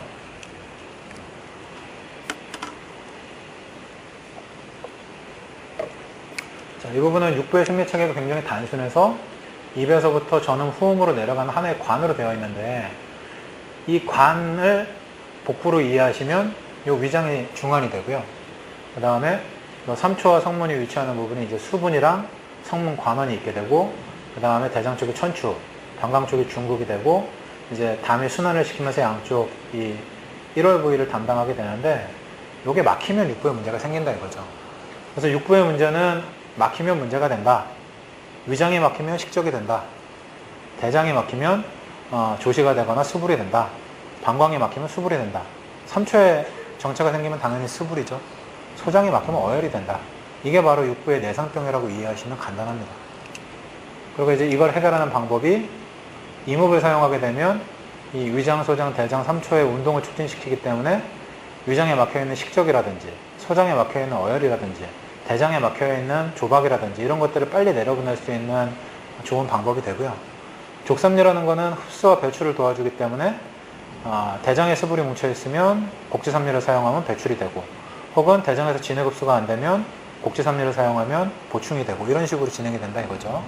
자, 이 부분은 육부의 생리체계가 굉장히 단순해서 입에서부터 전음, 후음으로 내려가는 하나의 관으로 되어 있는데 이 관을 복부로 이해하시면 이 위장이 중안이 되고요. 그 다음에 삼초와 성문이 위치하는 부분이 이제 수분이랑 성문 관원이 있게 되고 그 다음에 대장 쪽이 천추, 방광 쪽이 중극이 되고 이제 담이 순환을 시키면서 양쪽 이 1월 부위를 담당하게 되는데 이게 막히면 육부에 문제가 생긴다 이거죠. 그래서 육부의 문제는 막히면 문제가 된다. 위장이 막히면 식적이 된다. 대장이 막히면 조시가 되거나 수불이 된다. 방광이 막히면 수불이 된다. 3초에 정체가 생기면 당연히 수불이죠. 소장이 막히면 어혈이 된다. 이게 바로 육부의 내상병이라고 이해하시면 간단합니다. 그리고 이제 이걸 해결하는 방법이 이목을 사용하게 되면 이 위장, 소장, 대장 3초의 운동을 촉진시키기 때문에 위장에 막혀있는 식적이라든지 소장에 막혀있는 어혈이라든지 대장에 막혀있는 조박이라든지 이런 것들을 빨리 내려보낼 수 있는 좋은 방법이 되고요. 족삼류라는 거는 흡수와 배출을 도와주기 때문에 대장에 수불이 뭉쳐있으면 곡지삼류를 사용하면 배출이 되고 혹은 대장에서 진액 흡수가 안 되면 곡지삼류를 사용하면 보충이 되고 이런 식으로 진행이 된다 이거죠.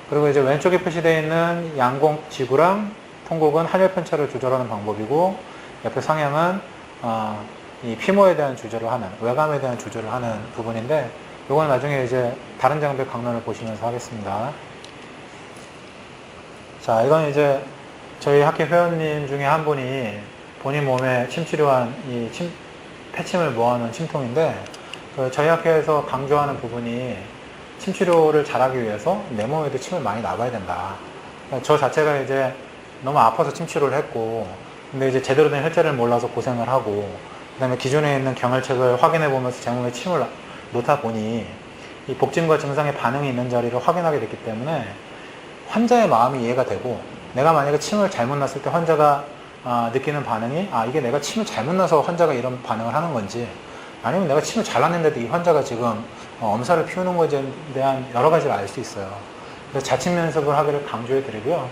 그리고 이제 왼쪽에 표시되어 있는 양곡 지구랑 통곡은 한혈 편차를 조절하는 방법이고 옆에 상향은 이 피모에 대한 조절을 하는, 외감에 대한 조절을 하는 부분인데, 이건 나중에 이제 다른 장비 강론을 보시면서 하겠습니다. 자, 이건 이제 저희 학회 회원님 중에 한 분이 본인 몸에 침 치료한 이 폐침을 모아놓은 침통인데, 저희 학회에서 강조하는 부분이 침 치료를 잘하기 위해서 내 몸에도 침을 많이 놔봐야 된다. 저 자체가 이제 너무 아파서 침 치료를 했고, 근데 이제 제대로 된 혈자를 몰라서 고생을 하고, 그 다음에 기존에 있는 경혈책을 확인해 보면서 제 몸에 침을 놓다 보니 이 복진과 증상의 반응이 있는 자리를 확인하게 됐기 때문에 환자의 마음이 이해가 되고, 내가 만약에 침을 잘못 놨을 때 환자가 느끼는 반응이 이게 내가 침을 잘못 놔서 환자가 이런 반응을 하는 건지, 아니면 내가 침을 잘 놨는데도 이 환자가 지금 엄살을 피우는 것에 대한 여러 가지를 알 수 있어요. 그래서 자침 연습을 하기를 강조해 드리고요.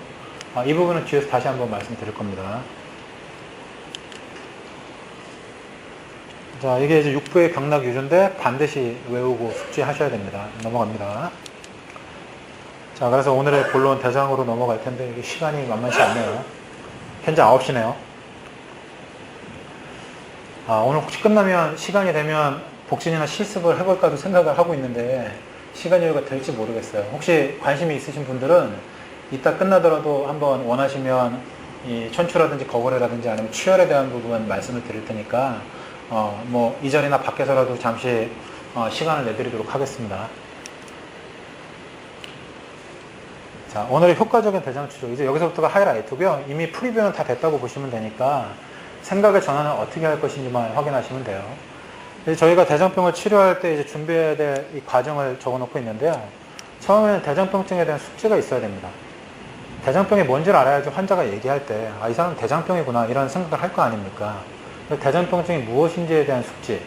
이 부분은 뒤에서 다시 한번 말씀드릴 겁니다. 자, 이게 이제 6부의 경락유주인데 반드시 외우고 숙지하셔야 됩니다. 넘어갑니다. 자, 그래서 오늘의 본론 대장으로 넘어갈 텐데 이게 시간이 만만치 않네요. 현재 9시네요. 오늘 혹시 끝나면 시간이 되면 복진이나 실습을 해볼까도 생각을 하고 있는데 시간 여유가 될지 모르겠어요. 혹시 관심이 있으신 분들은 이따 끝나더라도 한번 원하시면 이 천추라든지 거골이라든지 아니면 취혈에 대한 부분 말씀을 드릴 테니까 뭐 이 자리나 밖에서라도 잠시 시간을 내드리도록 하겠습니다. 자, 오늘의 효과적인 대장치료, 이제 여기서부터가 하이라이트고요. 이미 프리뷰는 다 됐다고 보시면 되니까 생각의 전환을 어떻게 할 것인지만 확인하시면 돼요. 저희가 대장병을 치료할 때 이제 준비해야 될 이 과정을 적어 놓고 있는데요. 처음에는 대장병증에 대한 숙지가 있어야 됩니다. 대장병이 뭔지를 알아야지 환자가 얘기할 때 이 사람은 대장병이구나 이런 생각을 할 거 아닙니까? 대장병증이 무엇인지에 대한 숙지.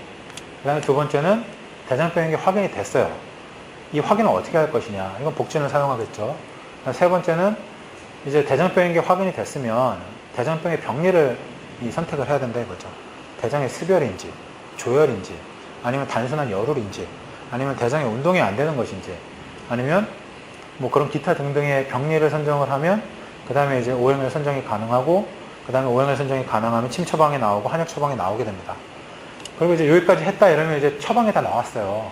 그 다음에 두 번째는 대장병인 게 확인이 됐어요. 이 확인을 어떻게 할 것이냐. 이건 복진을 사용하겠죠. 세 번째는 이제 대장병인 게 확인이 됐으면 대장병의 병리를 선택을 해야 된다 이거죠. 대장의 습열인지, 조혈인지, 아니면 단순한 열울인지, 아니면 대장의 운동이 안 되는 것인지, 아니면 뭐 그런 기타 등등의 병리를 선정을 하면 그 다음에 이제 오행을 선정이 가능하고, 그 다음에 오행을 선정이 가능하면 침 처방이 나오고 한약 처방이 나오게 됩니다. 그리고 이제 여기까지 했다 이러면 이제 처방이 다 나왔어요.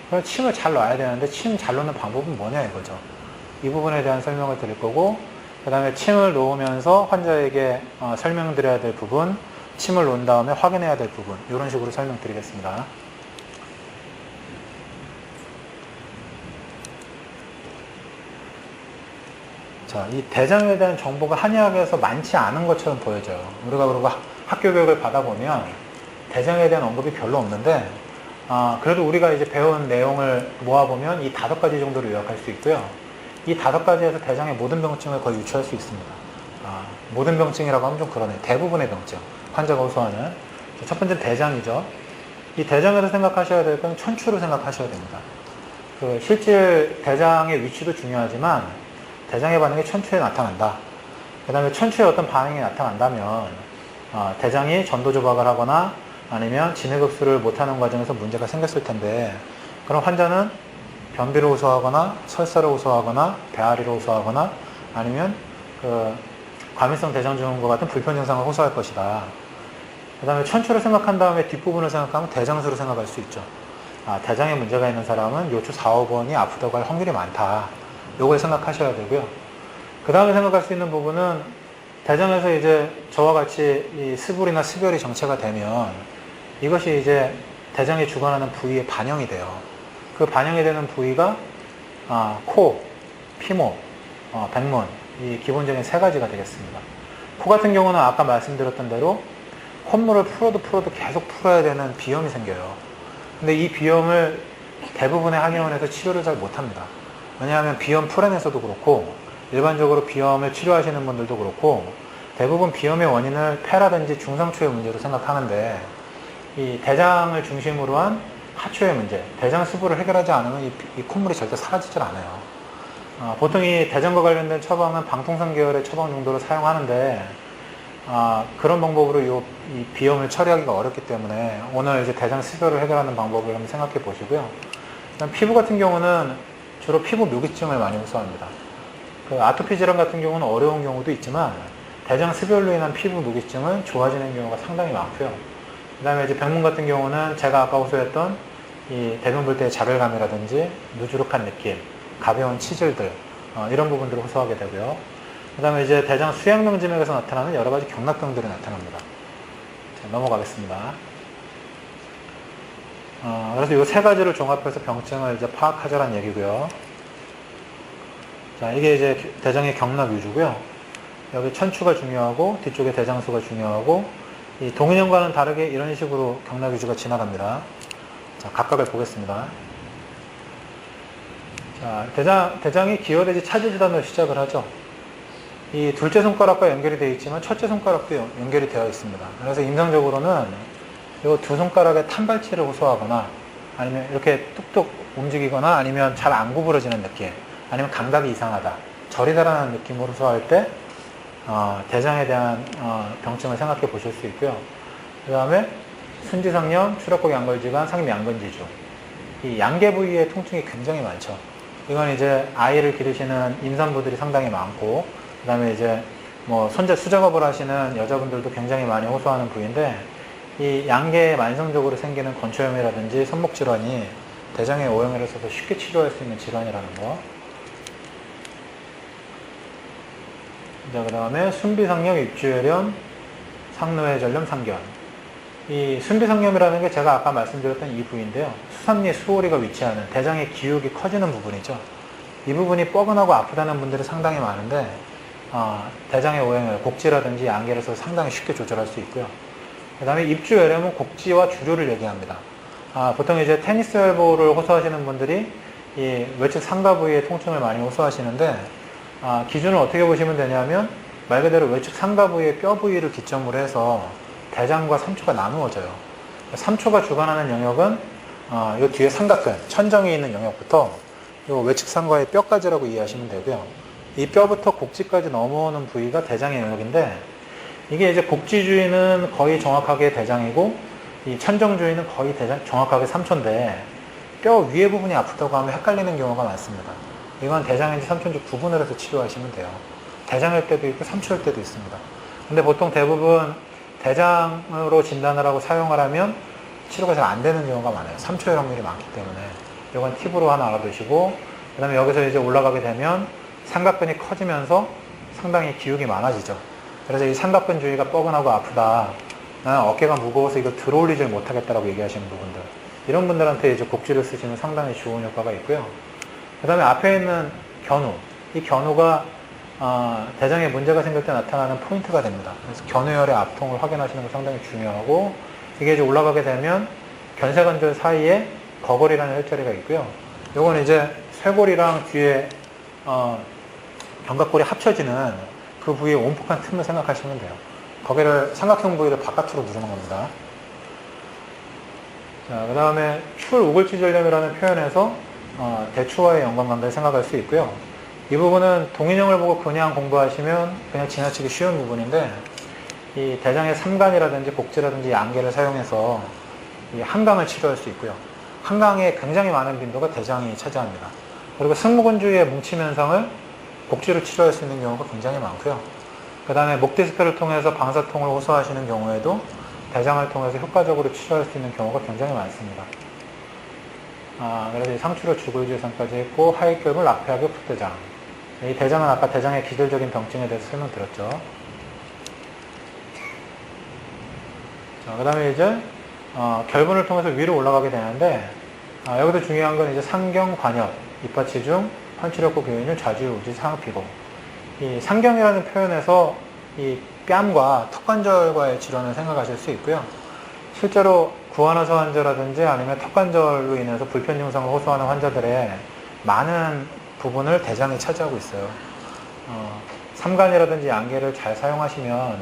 그래서 침을 잘 놔야 되는데 침 잘 놓는 방법은 뭐냐 이거죠. 이 부분에 대한 설명을 드릴 거고, 그 다음에 침을 놓으면서 환자에게 설명드려야 될 부분, 침을 놓은 다음에 확인해야 될 부분, 이런 식으로 설명드리겠습니다. 자, 이 대장에 대한 정보가 한의학에서 많지 않은 것처럼 보여져요. 우리가 그리고 학교 교육을 받아보면 대장에 대한 언급이 별로 없는데, 그래도 우리가 이제 배운 내용을 모아보면 이 5가지 정도로 요약할 수 있고요. 이 5가지에서 대장의 모든 병증을 거의 유추할 수 있습니다. 모든 병증이라고 하면 좀 그러네요. 대부분의 병증, 환자가 호소하는. 첫 번째는 대장이죠. 이 대장에서 생각하셔야 될 건 천추로 생각하셔야 됩니다. 실질 대장의 위치도 중요하지만 대장의 반응이 천추에 나타난다. 그 다음에 천추에 어떤 반응이 나타난다면 대장이 전도조박을 하거나 아니면 진해급수를 못하는 과정에서 문제가 생겼을 텐데, 그럼 환자는 변비를 호소하거나 설사를 호소하거나 배앓이를 호소하거나 아니면 과민성 대장증후군과 같은 불편 증상을 호소할 것이다. 그 다음에 천추를 생각한 다음에 뒷부분을 생각하면 대장수를 생각할 수 있죠. 대장에 문제가 있는 사람은 요추 4, 5번이 아프다고 할 확률이 많다. 요걸 생각하셔야 되고요. 그 다음에 생각할 수 있는 부분은 대장에서 이제 저와 같이 이 스불이나 스별이 정체가 되면 이것이 이제 대장이 주관하는 부위에 반영이 돼요. 그 반영이 되는 부위가 코, 피모, 백문, 이 기본적인 3가지가 되겠습니다. 코 같은 경우는 아까 말씀드렸던 대로 콧물을 풀어도 계속 풀어야 되는 비염이 생겨요. 근데 이 비염을 대부분의 한의원에서 치료를 잘 못합니다. 왜냐하면 비염 풀어내서도 그렇고 일반적으로 비염을 치료하시는 분들도 그렇고 대부분 비염의 원인을 폐라든지 중상초의 문제로 생각하는데, 이 대장을 중심으로 한 하초의 문제, 대장 수부를 해결하지 않으면 이 콧물이 절대 사라지질 않아요. 보통 이 대장과 관련된 처방은 방통상 계열의 처방 정도로 사용하는데, 그런 방법으로 이 비염을 처리하기가 어렵기 때문에 오늘 이제 대장 수별을 해결하는 방법을 한번 생각해 보시고요. 그다음 피부 같은 경우는 주로 피부 묘기증을 많이 호소합니다. 아토피 질환 같은 경우는 어려운 경우도 있지만 대장 수별로 인한 피부 묘기증은 좋아지는 경우가 상당히 많고요. 그 다음에 이제 병문 같은 경우는 제가 아까 호소했던 이 대변 볼 때의 자결감이라든지 누주룩한 느낌, 가벼운 치질들, 이런 부분들을 호소하게 되고요. 그 다음에 이제 대장 수양명진맥에서 나타나는 여러 가지 경락병들이 나타납니다. 자, 넘어가겠습니다. 그래서 이 세 가지를 종합해서 병증을 이제 파악하자라는 얘기고요. 자, 이게 이제 대장의 경락 위주고요. 여기 천추가 중요하고 뒤쪽에 대장수가 중요하고 이 동인형과는 다르게 이런 식으로 경락 위주가 지나갑니다. 자, 각각을 보겠습니다. 자, 대장이 기어대지 차지지단으로 시작을 하죠. 이 둘째 손가락과 연결이 되어 있지만 첫째 손가락도 연결이 되어 있습니다. 그래서 임상적으로는 이 두 손가락에 탄발치를 호소하거나 아니면 이렇게 뚝뚝 움직이거나 아니면 잘 안 구부러지는 느낌, 아니면 감각이 이상하다, 저리다라는 느낌으로 호소할 때 대장에 대한 병증을 생각해 보실 수 있고요. 그 다음에 순지상염, 추락곡 양걸지간, 상임 양근지주, 이 양계 부위의 통증이 굉장히 많죠. 이건 이제 아이를 기르시는 임산부들이 상당히 많고, 그 다음에 이제 뭐 수작업을 하시는 여자분들도 굉장히 많이 호소하는 부위인데, 이 양계에 만성적으로 생기는 건초염이라든지 손목질환이 대장의 오염을 해서 쉽게 치료할 수 있는 질환이라는 거. 자, 그 다음에 순비상염, 입주혈염, 상노해전염, 상견. 이 순비상염이라는 게 제가 아까 말씀드렸던 이 부위인데요. 수삼리, 수오리가 위치하는 대장의 기울기 커지는 부분이죠. 이 부분이 뻐근하고 아프다는 분들이 상당히 많은데, 대장의 오염을 곡지라든지 양계에서 상당히 쉽게 조절할 수 있고요. 그 다음에 입주혈염은 곡지와 주류를 얘기합니다. 보통 이제 테니스 엘보를 호소하시는 분들이 이 외측 상가 부위의 통증을 많이 호소하시는데, 기준을 어떻게 보시면 되냐면 말 그대로 외측 상가 부위의 뼈 부위를 기점으로 해서 대장과 삼초가 나누어져요. 삼초가 주관하는 영역은 이 뒤에 삼각근, 천정이 있는 영역부터 이 외측 상가의 뼈까지라고 이해하시면 되고요. 이 뼈부터 곡지까지 넘어오는 부위가 대장의 영역인데, 이게 이제 곡지 주위는 거의 정확하게 대장이고 이 천정 주위는 거의 정확하게 삼초인데, 뼈 위에 부분이 아프다고 하면 헷갈리는 경우가 많습니다. 이건 대장인지 삼초인지 구분을 해서 치료하시면 돼요. 대장일 때도 있고 삼초일 때도 있습니다. 근데 보통 대부분 대장으로 진단을 하고 사용을 하면 치료가 잘 안 되는 경우가 많아요. 삼초일 확률이 많기 때문에 이건 팁으로 하나 알아두시고, 그 다음에 여기서 이제 올라가게 되면 삼각근이 커지면서 상당히 기울기 많아지죠. 그래서 이 삼각근 주위가 뻐근하고 아프다, 나는 어깨가 무거워서 이걸 들어올리질 못하겠다라고 얘기하시는 부분들, 이런 분들한테 이제 곡지를 쓰시면 상당히 좋은 효과가 있고요. 그 다음에 앞에 있는 견우, 이 견우가 대장에 문제가 생길 때 나타나는 포인트가 됩니다. 그래서 견우열의 압통을 확인하시는 게 상당히 중요하고, 이게 이제 올라가게 되면 견쇄관절 사이에 거골이라는 혈자리가 있고요. 요건 이제 쇄골이랑 뒤에 견갑골이 합쳐지는 그 부위의 온폭한 틈을 생각하시면 돼요. 거기를 삼각형 부위를 바깥으로 누르는 겁니다. 자, 그 다음에 출우글지전염이라는 표현에서 대추와의 연관관계를 생각할 수 있고요. 이 부분은 동인형을 보고 그냥 공부하시면 그냥 지나치기 쉬운 부분인데, 이 대장의 삼간이라든지 곡지라든지 양계를 사용해서 이 한강을 치료할 수 있고요. 한강의 굉장히 많은 빈도가 대장이 차지합니다. 그리고 승모근 주위의 뭉침 현상을 곡지로 치료할 수 있는 경우가 굉장히 많고요. 그 다음에 목 디스크를 통해서 방사통을 호소하시는 경우에도 대장을 통해서 효과적으로 치료할 수 있는 경우가 굉장히 많습니다. 그래서 이 상추로 주골지상까지 했고, 하익결물, 낙폐하교, 풋대장. 이 대장은 아까 대장의 기질적인 병증에 대해서 설명드렸죠. 자, 그 다음에 이제 결분을 통해서 위로 올라가게 되는데, 여기서 중요한 건 이제 상경, 관엽, 이파치중, 판치력고 교인율, 좌지우지, 상피고. 이 상경이라는 표현에서 이 뺨과 턱관절과의 질환을 생각하실 수 있고요. 실제로 구안화서 환자라든지 아니면 턱관절로 인해서 불편 증상을 호소하는 환자들의 많은 부분을 대장이 차지하고 있어요. 삼간이라든지 양계를 잘 사용하시면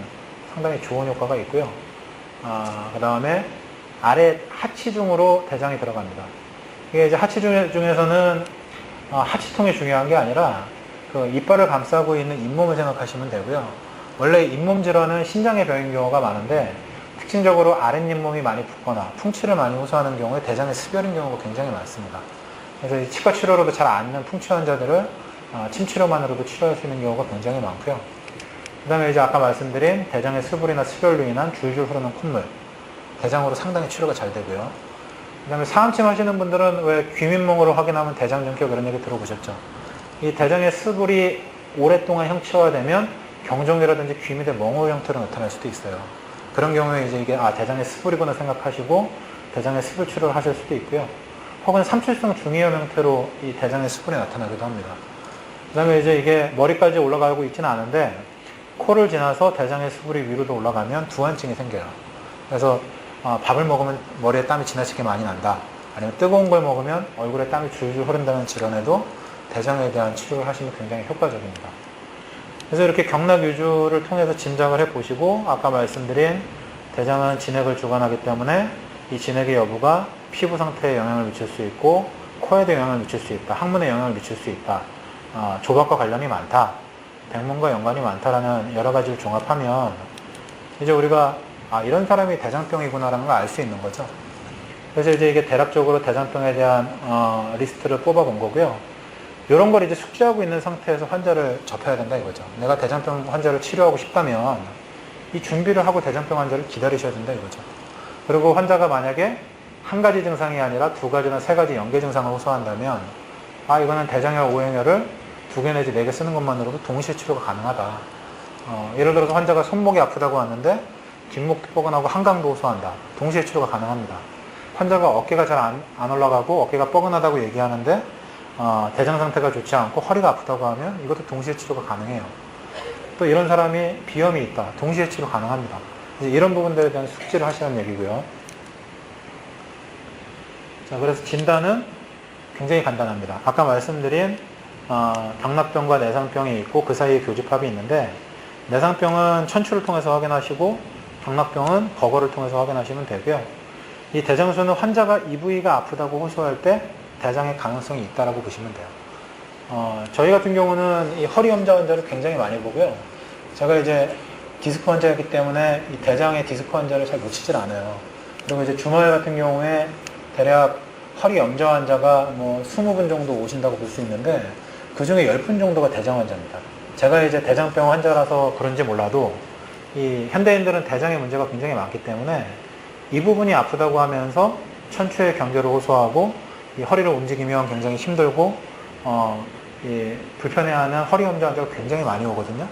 상당히 좋은 효과가 있고요. 그 다음에 아래 하치중으로 대장이 들어갑니다. 이게 이제 하치중 중에서는 하치통이 중요한 게 아니라 그 이빨을 감싸고 있는 잇몸을 생각하시면 되고요. 원래 잇몸 질환은 신장의 병인 경우가 많은데, 특징적으로 아랫잇몸이 많이 붓거나 풍치를 많이 호소하는 경우에 대장의 습열인 경우가 굉장히 많습니다. 그래서 이 치과 치료로도 잘 않는 풍치 환자들을 침 치료만으로도 치료할 수 있는 경우가 굉장히 많고요. 그 다음에 이제 아까 말씀드린 대장의 수불이나 습열로 인한 줄줄 흐르는 콧물, 대장으로 상당히 치료가 잘 되고요. 그 다음에 사암침 하시는 분들은 왜 귀밑멍으로 확인하면 대장전격 이런 얘기 들어보셨죠? 이 대장의 스불이 오랫동안 형체화되면 경종이라든지 귀밑의 멍울 형태로 나타날 수도 있어요. 그런 경우에 이제 이게 대장의 스불이구나 생각하시고 대장의 스불 치료를 하실 수도 있고요. 혹은 삼출성 중이염 형태로 이 대장의 스불이 나타나기도 합니다. 그 다음에 이제 이게 머리까지 올라가고 있지는 않은데 코를 지나서 대장의 스불이 위로도 올라가면 두한증이 생겨요. 그래서 밥을 먹으면 머리에 땀이 지나치게 많이 난다. 아니면 뜨거운 걸 먹으면 얼굴에 땀이 줄줄 흐른다는 질환에도 대장에 대한 치료를 하시면 굉장히 효과적입니다. 그래서 이렇게 경락유주를 통해서 짐작을 해보시고 아까 말씀드린 대장은 진액을 주관하기 때문에 이 진액의 여부가 피부 상태에 영향을 미칠 수 있고 코에도 영향을 미칠 수 있다. 항문에 영향을 미칠 수 있다. 조박과 관련이 많다. 백문과 연관이 많다라는 여러 가지를 종합하면 이제 우리가 이런 사람이 대장병이구나라는 걸 알 수 있는 거죠. 그래서 이제 이게 대략적으로 대장병에 대한 리스트를 뽑아본 거고요. 이런 걸 이제 숙지하고 있는 상태에서 환자를 접해야 된다 이거죠. 내가 대장병 환자를 치료하고 싶다면 이 준비를 하고 대장병 환자를 기다리셔야 된다 이거죠. 그리고 환자가 만약에 한 가지 증상이 아니라 두 가지나 세 가지 연계 증상을 호소한다면 이거는 대장혈 오행혈을 2개 내지 4개 쓰는 것만으로도 동시에 치료가 가능하다. 예를 들어서 환자가 손목이 아프다고 하는데 뒷목도 뻐근하고 한강도 호소한다. 동시에 치료가 가능합니다. 환자가 어깨가 잘 안 올라가고 어깨가 뻐근하다고 얘기하는데 대장 상태가 좋지 않고 허리가 아프다고 하면 이것도 동시에 치료가 가능해요. 또 이런 사람이 비염이 있다. 동시에 치료 가능합니다. 이제 이런 부분들에 대한 숙지를 하시는 얘기고요. 자, 그래서 진단은 굉장히 간단합니다. 아까 말씀드린 경락병과 내상병이 있고 그 사이에 교집합이 있는데 내상병은 천추를 통해서 확인하시고 경락병은 거거를 통해서 확인하시면 되고요. 이 대장수는 환자가 이 부위가 아프다고 호소할 때 대장의 가능성이 있다라고 보시면 돼요. 저희 같은 경우는 이 허리 염좌 환자를 굉장히 많이 보고요. 제가 이제 디스크 환자이기 때문에 이 대장의 디스크 환자를 잘 놓치질 않아요. 그리고 이제 주말 같은 경우에 대략 허리 염좌 환자가 뭐 20분 정도 오신다고 볼 수 있는데 그 중에 10분 정도가 대장 환자입니다. 제가 이제 대장병 환자라서 그런지 몰라도 이 현대인들은 대장의 문제가 굉장히 많기 때문에 이 부분이 아프다고 하면서 천추의 경계를 호소하고 이 허리를 움직이면 굉장히 힘들고 불편해하는 허리 염좌 환자가 굉장히 많이 오거든요.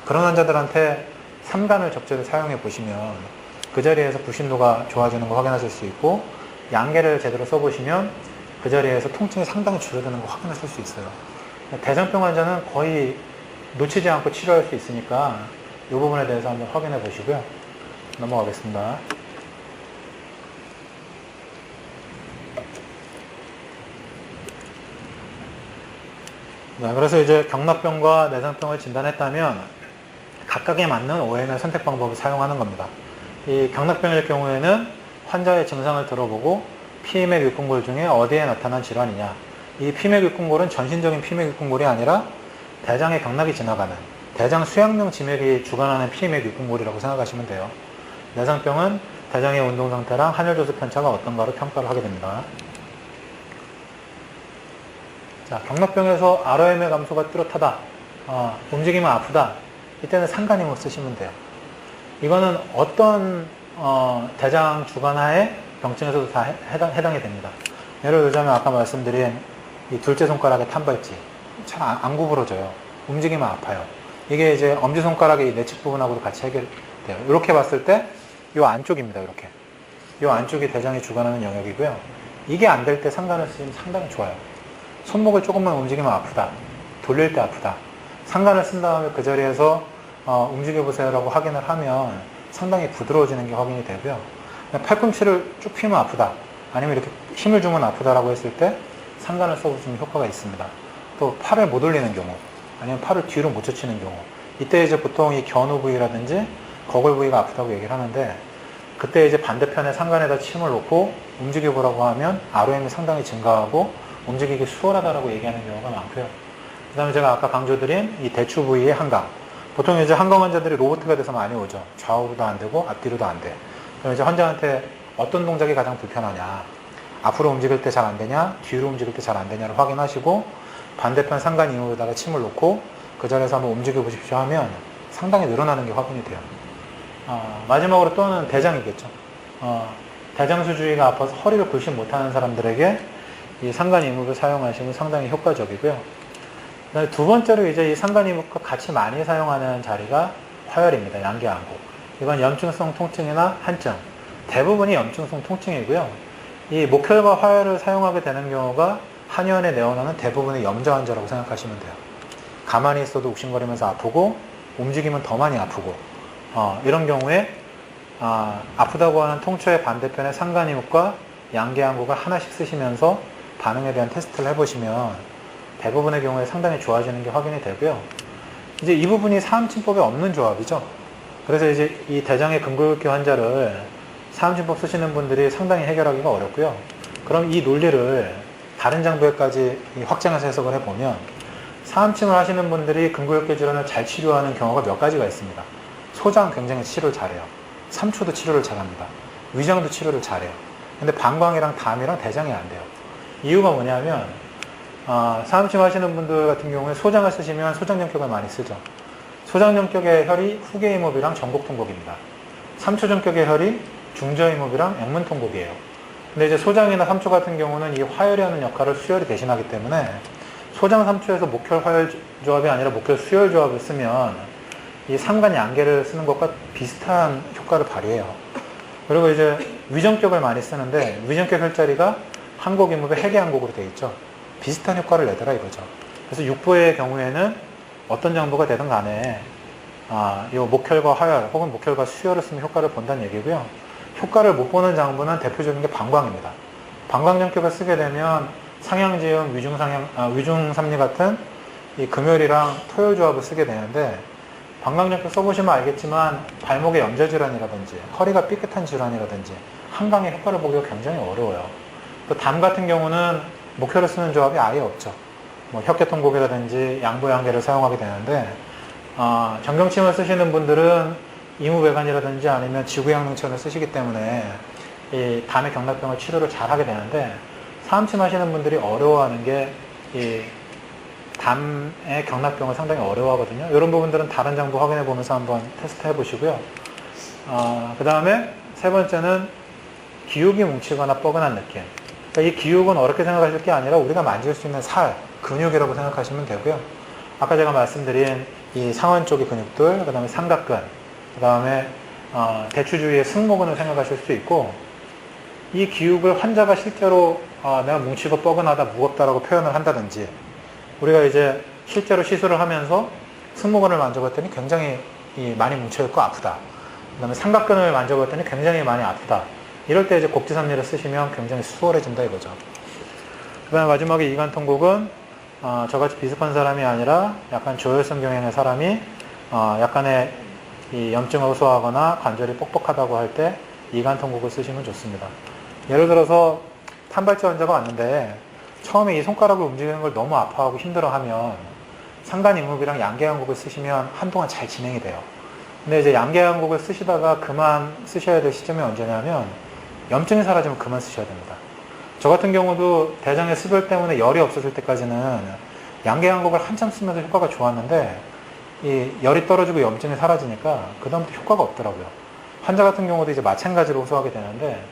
그런 환자들한테 삼간을 적절히 사용해 보시면 그 자리에서 불신도가 좋아지는 걸 확인하실 수 있고 양계를 제대로 써보시면 그 자리에서 통증이 상당히 줄어드는 걸 확인하실 수 있어요. 대장병 환자는 거의 놓치지 않고 치료할 수 있으니까 이 부분에 대해서 한번 확인해 보시고요. 넘어가겠습니다. 네, 그래서 이제 경락병과 내상병을 진단했다면 각각에 맞는 오행의 선택 방법을 사용하는 겁니다. 이 경락병일 경우에는 환자의 증상을 들어보고 피맥 육궁골 중에 어디에 나타난 질환이냐. 이 피맥 육궁골은 전신적인 피맥 육궁골이 아니라 대장의 경락이 지나가는 대장 수양명 지맥이 주관하는 피맥 육궁골이라고 생각하시면 돼요. 내상병은 대장의 운동 상태랑 한혈조수 편차가 어떤가로 평가를 하게 됩니다. 자, 경락병에서 ROM의 감소가 뚜렷하다. 움직이면 아프다. 이때는 상간힘을 쓰시면 돼요. 이거는 어떤 대장 주관하에 병증에서도 다 해당이 됩니다. 예를 들자면 아까 말씀드린 이 둘째 손가락의 탄발지 잘 안 구부러져요. 움직이면 아파요. 이게 이제 엄지손가락의 내측 부분하고도 같이 해결돼요. 이렇게 봤을 때 이 안쪽입니다. 이렇게 이 안쪽이 대장이 주관하는 영역이고요. 이게 안 될 때 상간을 쓰면 상당히 좋아요. 손목을 조금만 움직이면 아프다. 돌릴 때 아프다. 상간을 쓴 다음에 그 자리에서 움직여보세요라고 확인을 하면 상당히 부드러워지는 게 확인이 되고요. 팔꿈치를 쭉 펴면 아프다. 아니면 이렇게 힘을 주면 아프다라고 했을 때 상간을 써보시면 효과가 있습니다. 또 팔을 못 올리는 경우, 아니면 팔을 뒤로 못 젖히는 경우, 이때 이제 보통 이 견우 부위라든지 거골 부위가 아프다고 얘기를 하는데 그때 이제 반대편에 상간에다 침을 놓고 움직여보라고 하면 ROM이 상당히 증가하고 움직이기 수월하다라고 얘기하는 경우가 많고요. 그 다음에 제가 아까 강조드린 이 대추 부위의 한강. 보통 이제 한강 환자들이 로보트가 돼서 많이 오죠. 좌우로도 안 되고 앞뒤로도 안 돼. 그럼 이제 환자한테 어떤 동작이 가장 불편하냐. 앞으로 움직일 때 잘 안 되냐, 뒤로 움직일 때 잘 안 되냐를 확인하시고 반대편 상간 이후에다가 침을 놓고 그 자리에서 한번 움직여 보십시오 하면 상당히 늘어나는 게 확인이 돼요. 마지막으로 또는 대장이겠죠. 대장수주의가 아파서 허리를 굴식 못하는 사람들에게 이 상간이묵을 사용하시면 상당히 효과적이고요. 그다음에 두 번째로 이제 이 상간이묵과 같이 많이 사용하는 자리가 화열입니다. 양계안구. 이건 염증성 통증이나 한증. 대부분이 염증성 통증이고요. 이 목혈과 화열을 사용하게 되는 경우가 한의원에 내원하는 대부분의 염좌 환자라고 생각하시면 돼요. 가만히 있어도 욱신거리면서 아프고 움직이면 더 많이 아프고 이런 경우에 아프다고 하는 통초의 반대편에 상간이묵과 양계안구가 하나씩 쓰시면서 반응에 대한 테스트를 해보시면 대부분의 경우에 상당히 좋아지는 게 확인이 되고요. 이제 이 부분이 사암침법에 없는 조합이죠. 그래서 이제 이 대장의 근골격계 환자를 사암침법 쓰시는 분들이 상당히 해결하기가 어렵고요. 그럼 이 논리를 다른 장부에까지 확장해서 해석을 해보면 사암침을 하시는 분들이 근골격계 질환을 잘 치료하는 경우가 몇 가지가 있습니다. 소장 굉장히 치료를 잘해요. 삼초도 치료를 잘합니다. 위장도 치료를 잘해요. 근데 방광이랑 담이랑 대장이 안 돼요. 이유가 뭐냐면 사암침 하시는 분들 같은 경우에 소장을 쓰시면 소장전격을 많이 쓰죠. 소장전격의 혈이 후계이목이랑 전곡통곡입니다. 삼초전격의 혈이 중저이목이랑 액문통곡이에요. 근데 이제 소장이나 삼초 같은 경우는 이 화열이 하는 역할을 수열이 대신하기 때문에 소장 삼초에서 목혈 화열 조합이 아니라 목혈 수열 조합을 쓰면 이 상간 양계를 쓰는 것과 비슷한 효과를 발휘해요. 그리고 이제 위정격을 많이 쓰는데 위정격 혈자리가 한곡이목의 해계한곡으로 되어 있죠. 비슷한 효과를 내더라 이거죠. 그래서 육부의 경우에는 어떤 장부가 되든 간에 이 목혈과 화열 혹은 목혈과 수열을 쓰면 효과를 본다는 얘기고요. 효과를 못 보는 장부는 대표적인 게 방광입니다. 방광전격을 쓰게 되면 상향지음, 위중삼리 같은 이 금혈이랑 토열 조합을 쓰게 되는데 방광전격 써보시면 알겠지만 발목의 염좌질환이라든지 허리가 삐끗한 질환이라든지 한강의 효과를 보기가 굉장히 어려워요. 또 담 같은 경우는 목혈을 쓰는 조합이 아예 없죠. 뭐 혁계통곡이라든지 양보양계를 사용하게 되는데 정경침을 쓰시는 분들은 이무배관이라든지 아니면 지구양릉천을 쓰시기 때문에 이 담의 경락병을 치료를 잘 하게 되는데 사암침 하시는 분들이 어려워하는 게 이 담의 경락병을 상당히 어려워하거든요. 이런 부분들은 다른 장부 확인해 보면서 한번 테스트 해 보시고요. 그 다음에 세 번째는 기육이 뭉치거나 뻐근한 느낌. 그러니까 이 기육은 어렵게 생각하실 게 아니라 우리가 만질 수 있는 살, 근육이라고 생각하시면 되고요. 아까 제가 말씀드린 이 상완 쪽의 근육들, 그 다음에 삼각근, 그 다음에 대추 주위의 승모근을 생각하실 수 있고, 이 기육을 환자가 실제로 내가 뭉치고 뻐근하다, 무겁다라고 표현을 한다든지, 우리가 이제 실제로 시술을 하면서 승모근을 만져봤더니 굉장히 많이 뭉쳐있고 아프다. 그 다음에 삼각근을 만져봤더니 굉장히 많이 아프다. 이럴 때 이제 곡지삼리를 쓰시면 굉장히 수월해진다 이거죠. 그 다음에 마지막에 이관통곡은 저같이 비습한 사람이 아니라 약간 조혈성 경향의 사람이 약간의 이 염증을 호소하거나 관절이 뻑뻑하다고 할 때 이관통곡을 쓰시면 좋습니다. 예를 들어서 탄발제 환자가 왔는데 처음에 이 손가락을 움직이는 걸 너무 아파하고 힘들어하면 상간이묵이랑 양계양곡을 쓰시면 한동안 잘 진행이 돼요. 근데 이제 양계양곡을 쓰시다가 그만 쓰셔야 될 시점이 언제냐면 염증이 사라지면 그만 쓰셔야 됩니다. 저 같은 경우도 대장의 수별 때문에 열이 없어질 때까지는 양계양곡을 한참 쓰면서 효과가 좋았는데 이 열이 떨어지고 염증이 사라지니까 그 다음부터 효과가 없더라고요. 환자 같은 경우도 이제 마찬가지로 호소하게 되는데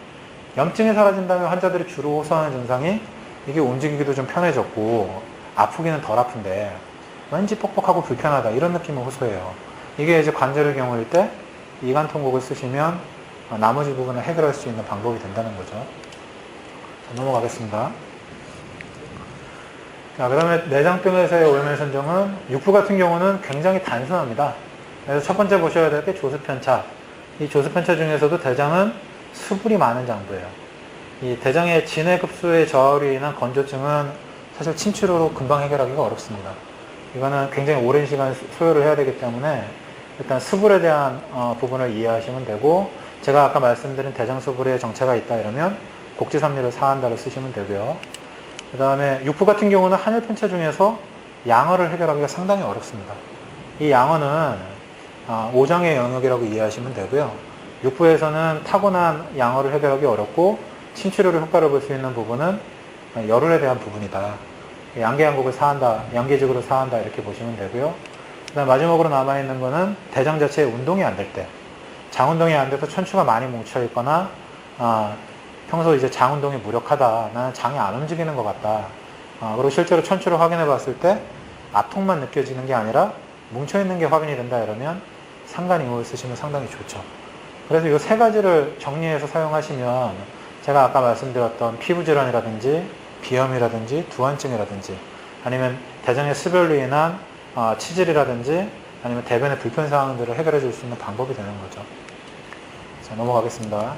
염증이 사라진다면 환자들이 주로 호소하는 증상이 이게 움직이기도 좀 편해졌고 아프기는 덜 아픈데 왠지 뻑뻑하고 불편하다 이런 느낌을 호소해요. 이게 이제 관절의 경우일 때 이관통곡을 쓰시면 나머지 부분을 해결할 수 있는 방법이 된다는 거죠. 자, 넘어가겠습니다. 자, 그 다음에 내장병에서의 오염의 선정은 육부 같은 경우는 굉장히 단순합니다. 그래서 첫 번째 보셔야 될 게 조수편차. 이 조수편차 중에서도 대장은 수불이 많은 장부예요. 이 대장의 진해급수의 저하로 인한 건조증은 사실 침치료로 금방 해결하기가 어렵습니다. 이거는 굉장히 오랜 시간 소요를 해야 되기 때문에 일단 수불에 대한 부분을 이해하시면 되고 제가 아까 말씀드린 대장 수불에 정체가 있다 이러면 곡지삼리를 사한다를 쓰시면 되고요. 그 다음에 육부 같은 경우는 한일편차 중에서 양어를 해결하기가 상당히 어렵습니다. 이 양어는 오장의 영역이라고 이해하시면 되고요. 육부에서는 타고난 양어를 해결하기 어렵고 침치료로 효과를 볼 수 있는 부분은 열울에 대한 부분이다. 양계양곡을 사한다, 양계직으로 사한다 이렇게 보시면 되고요. 그 다음 마지막으로 남아있는 거는 대장 자체의 운동이 안 될 때, 장운동이 안 돼서 천추가 많이 뭉쳐있거나 평소 이제 장 운동이 무력하다. 나는 장이 안 움직이는 것 같다. 그리고 실제로 천추를 확인해 봤을 때 압통만 느껴지는 게 아니라 뭉쳐있는 게 확인이 된다 이러면 상간이호를 쓰시면 상당히 좋죠. 그래서 이 세 가지를 정리해서 사용하시면 제가 아까 말씀드렸던 피부질환이라든지 비염이라든지 두한증이라든지 아니면 대장의 수별로 인한 치질이라든지 아니면 대변의 불편사항들을 해결해 줄 수 있는 방법이 되는 거죠. 자, 넘어가겠습니다.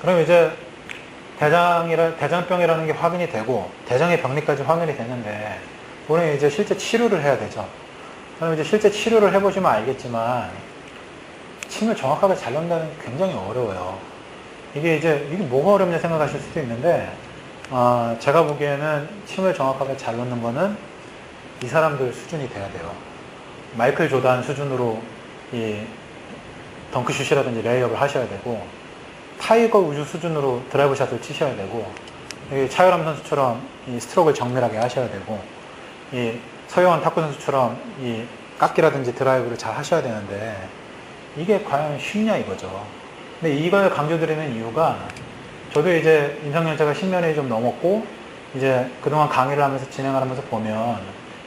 그럼 이제 대장병이라는 게 확인이 되고 대장의 병리까지 확인이 되는데 우리는 이제 실제 치료를 해야 되죠. 그럼 이제 실제 치료를 해보시면 알겠지만 침을 정확하게 잘 넣는다는 게 굉장히 어려워요. 이게 뭐가 어렵냐 생각하실 수도 있는데 제가 보기에는 침을 정확하게 잘 넣는 거는 이 사람들 수준이 돼야 돼요. 마이클 조단 수준으로 이 덩크슛이라든지 레이업을 하셔야 되고 타이거 우즈 수준으로 드라이브 샷을 치셔야 되고 차유람 선수처럼 이 스트로크를 정밀하게 하셔야 되고 이 서영환 탁구 선수처럼 이 깎기라든지 드라이브를 잘 하셔야 되는데 이게 과연 쉽냐 이거죠. 근데 이걸 강조드리는 이유가 저도 이제 임상연차가 10년이 좀 넘었고 이제 그동안 강의를 하면서 진행을 하면서 보면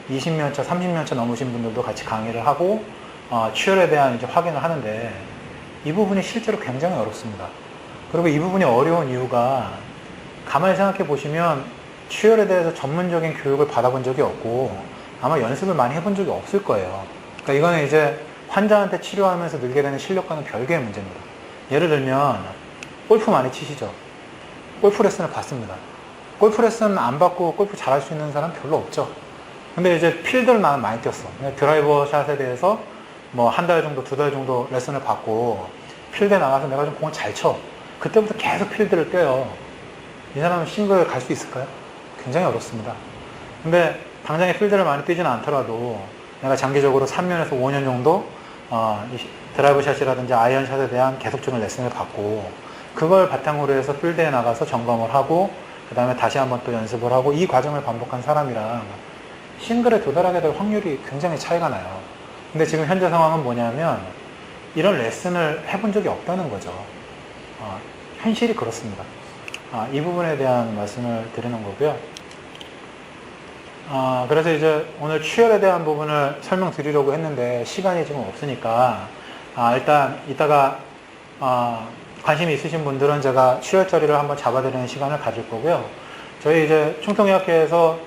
20년차, 30년차 넘으신 분들도 같이 강의를 하고 치열에 대한 이제 확인을 하는데 이 부분이 실제로 굉장히 어렵습니다. 그리고 이 부분이 어려운 이유가 가만히 생각해 보시면 치열에 대해서 전문적인 교육을 받아본 적이 없고 아마 연습을 많이 해본 적이 없을 거예요. 그러니까 이거는 이제 환자한테 치료하면서 늘게 되는 실력과는 별개의 문제입니다. 예를 들면 골프 많이 치시죠. 골프 레슨을 받습니다. 골프 레슨 안 받고 골프 잘할 수 있는 사람 별로 없죠. 근데 이제 필드를 나는 많이 뛰었어. 드라이버 샷에 대해서 뭐 한 달 정도, 두 달 정도 레슨을 받고 필드에 나가서 내가 좀 공을 잘 쳐. 그때부터 계속 필드를 뛰어요. 이 사람은 싱글 갈 수 있을까요? 굉장히 어렵습니다. 근데 당장에 필드를 많이 뛰지는 않더라도 내가 장기적으로 3년에서 5년 정도 드라이브 샷이라든지 아이언 샷에 대한 계속적인 레슨을 받고 그걸 바탕으로 해서 필드에 나가서 점검을 하고 그 다음에 다시 한번 또 연습을 하고 이 과정을 반복한 사람이랑 싱글에 도달하게 될 확률이 굉장히 차이가 나요. 근데 지금 현재 상황은 뭐냐면 이런 레슨을 해본 적이 없다는 거죠. 현실이 그렇습니다. 이 부분에 대한 말씀을 드리는 거고요. 그래서 이제 오늘 취혈에 대한 부분을 설명드리려고 했는데 시간이 지금 없으니까 일단 이따가 관심이 있으신 분들은 제가 취혈 자리를 한번 잡아드리는 시간을 가질 거고요. 저희 이제 충통의학회에서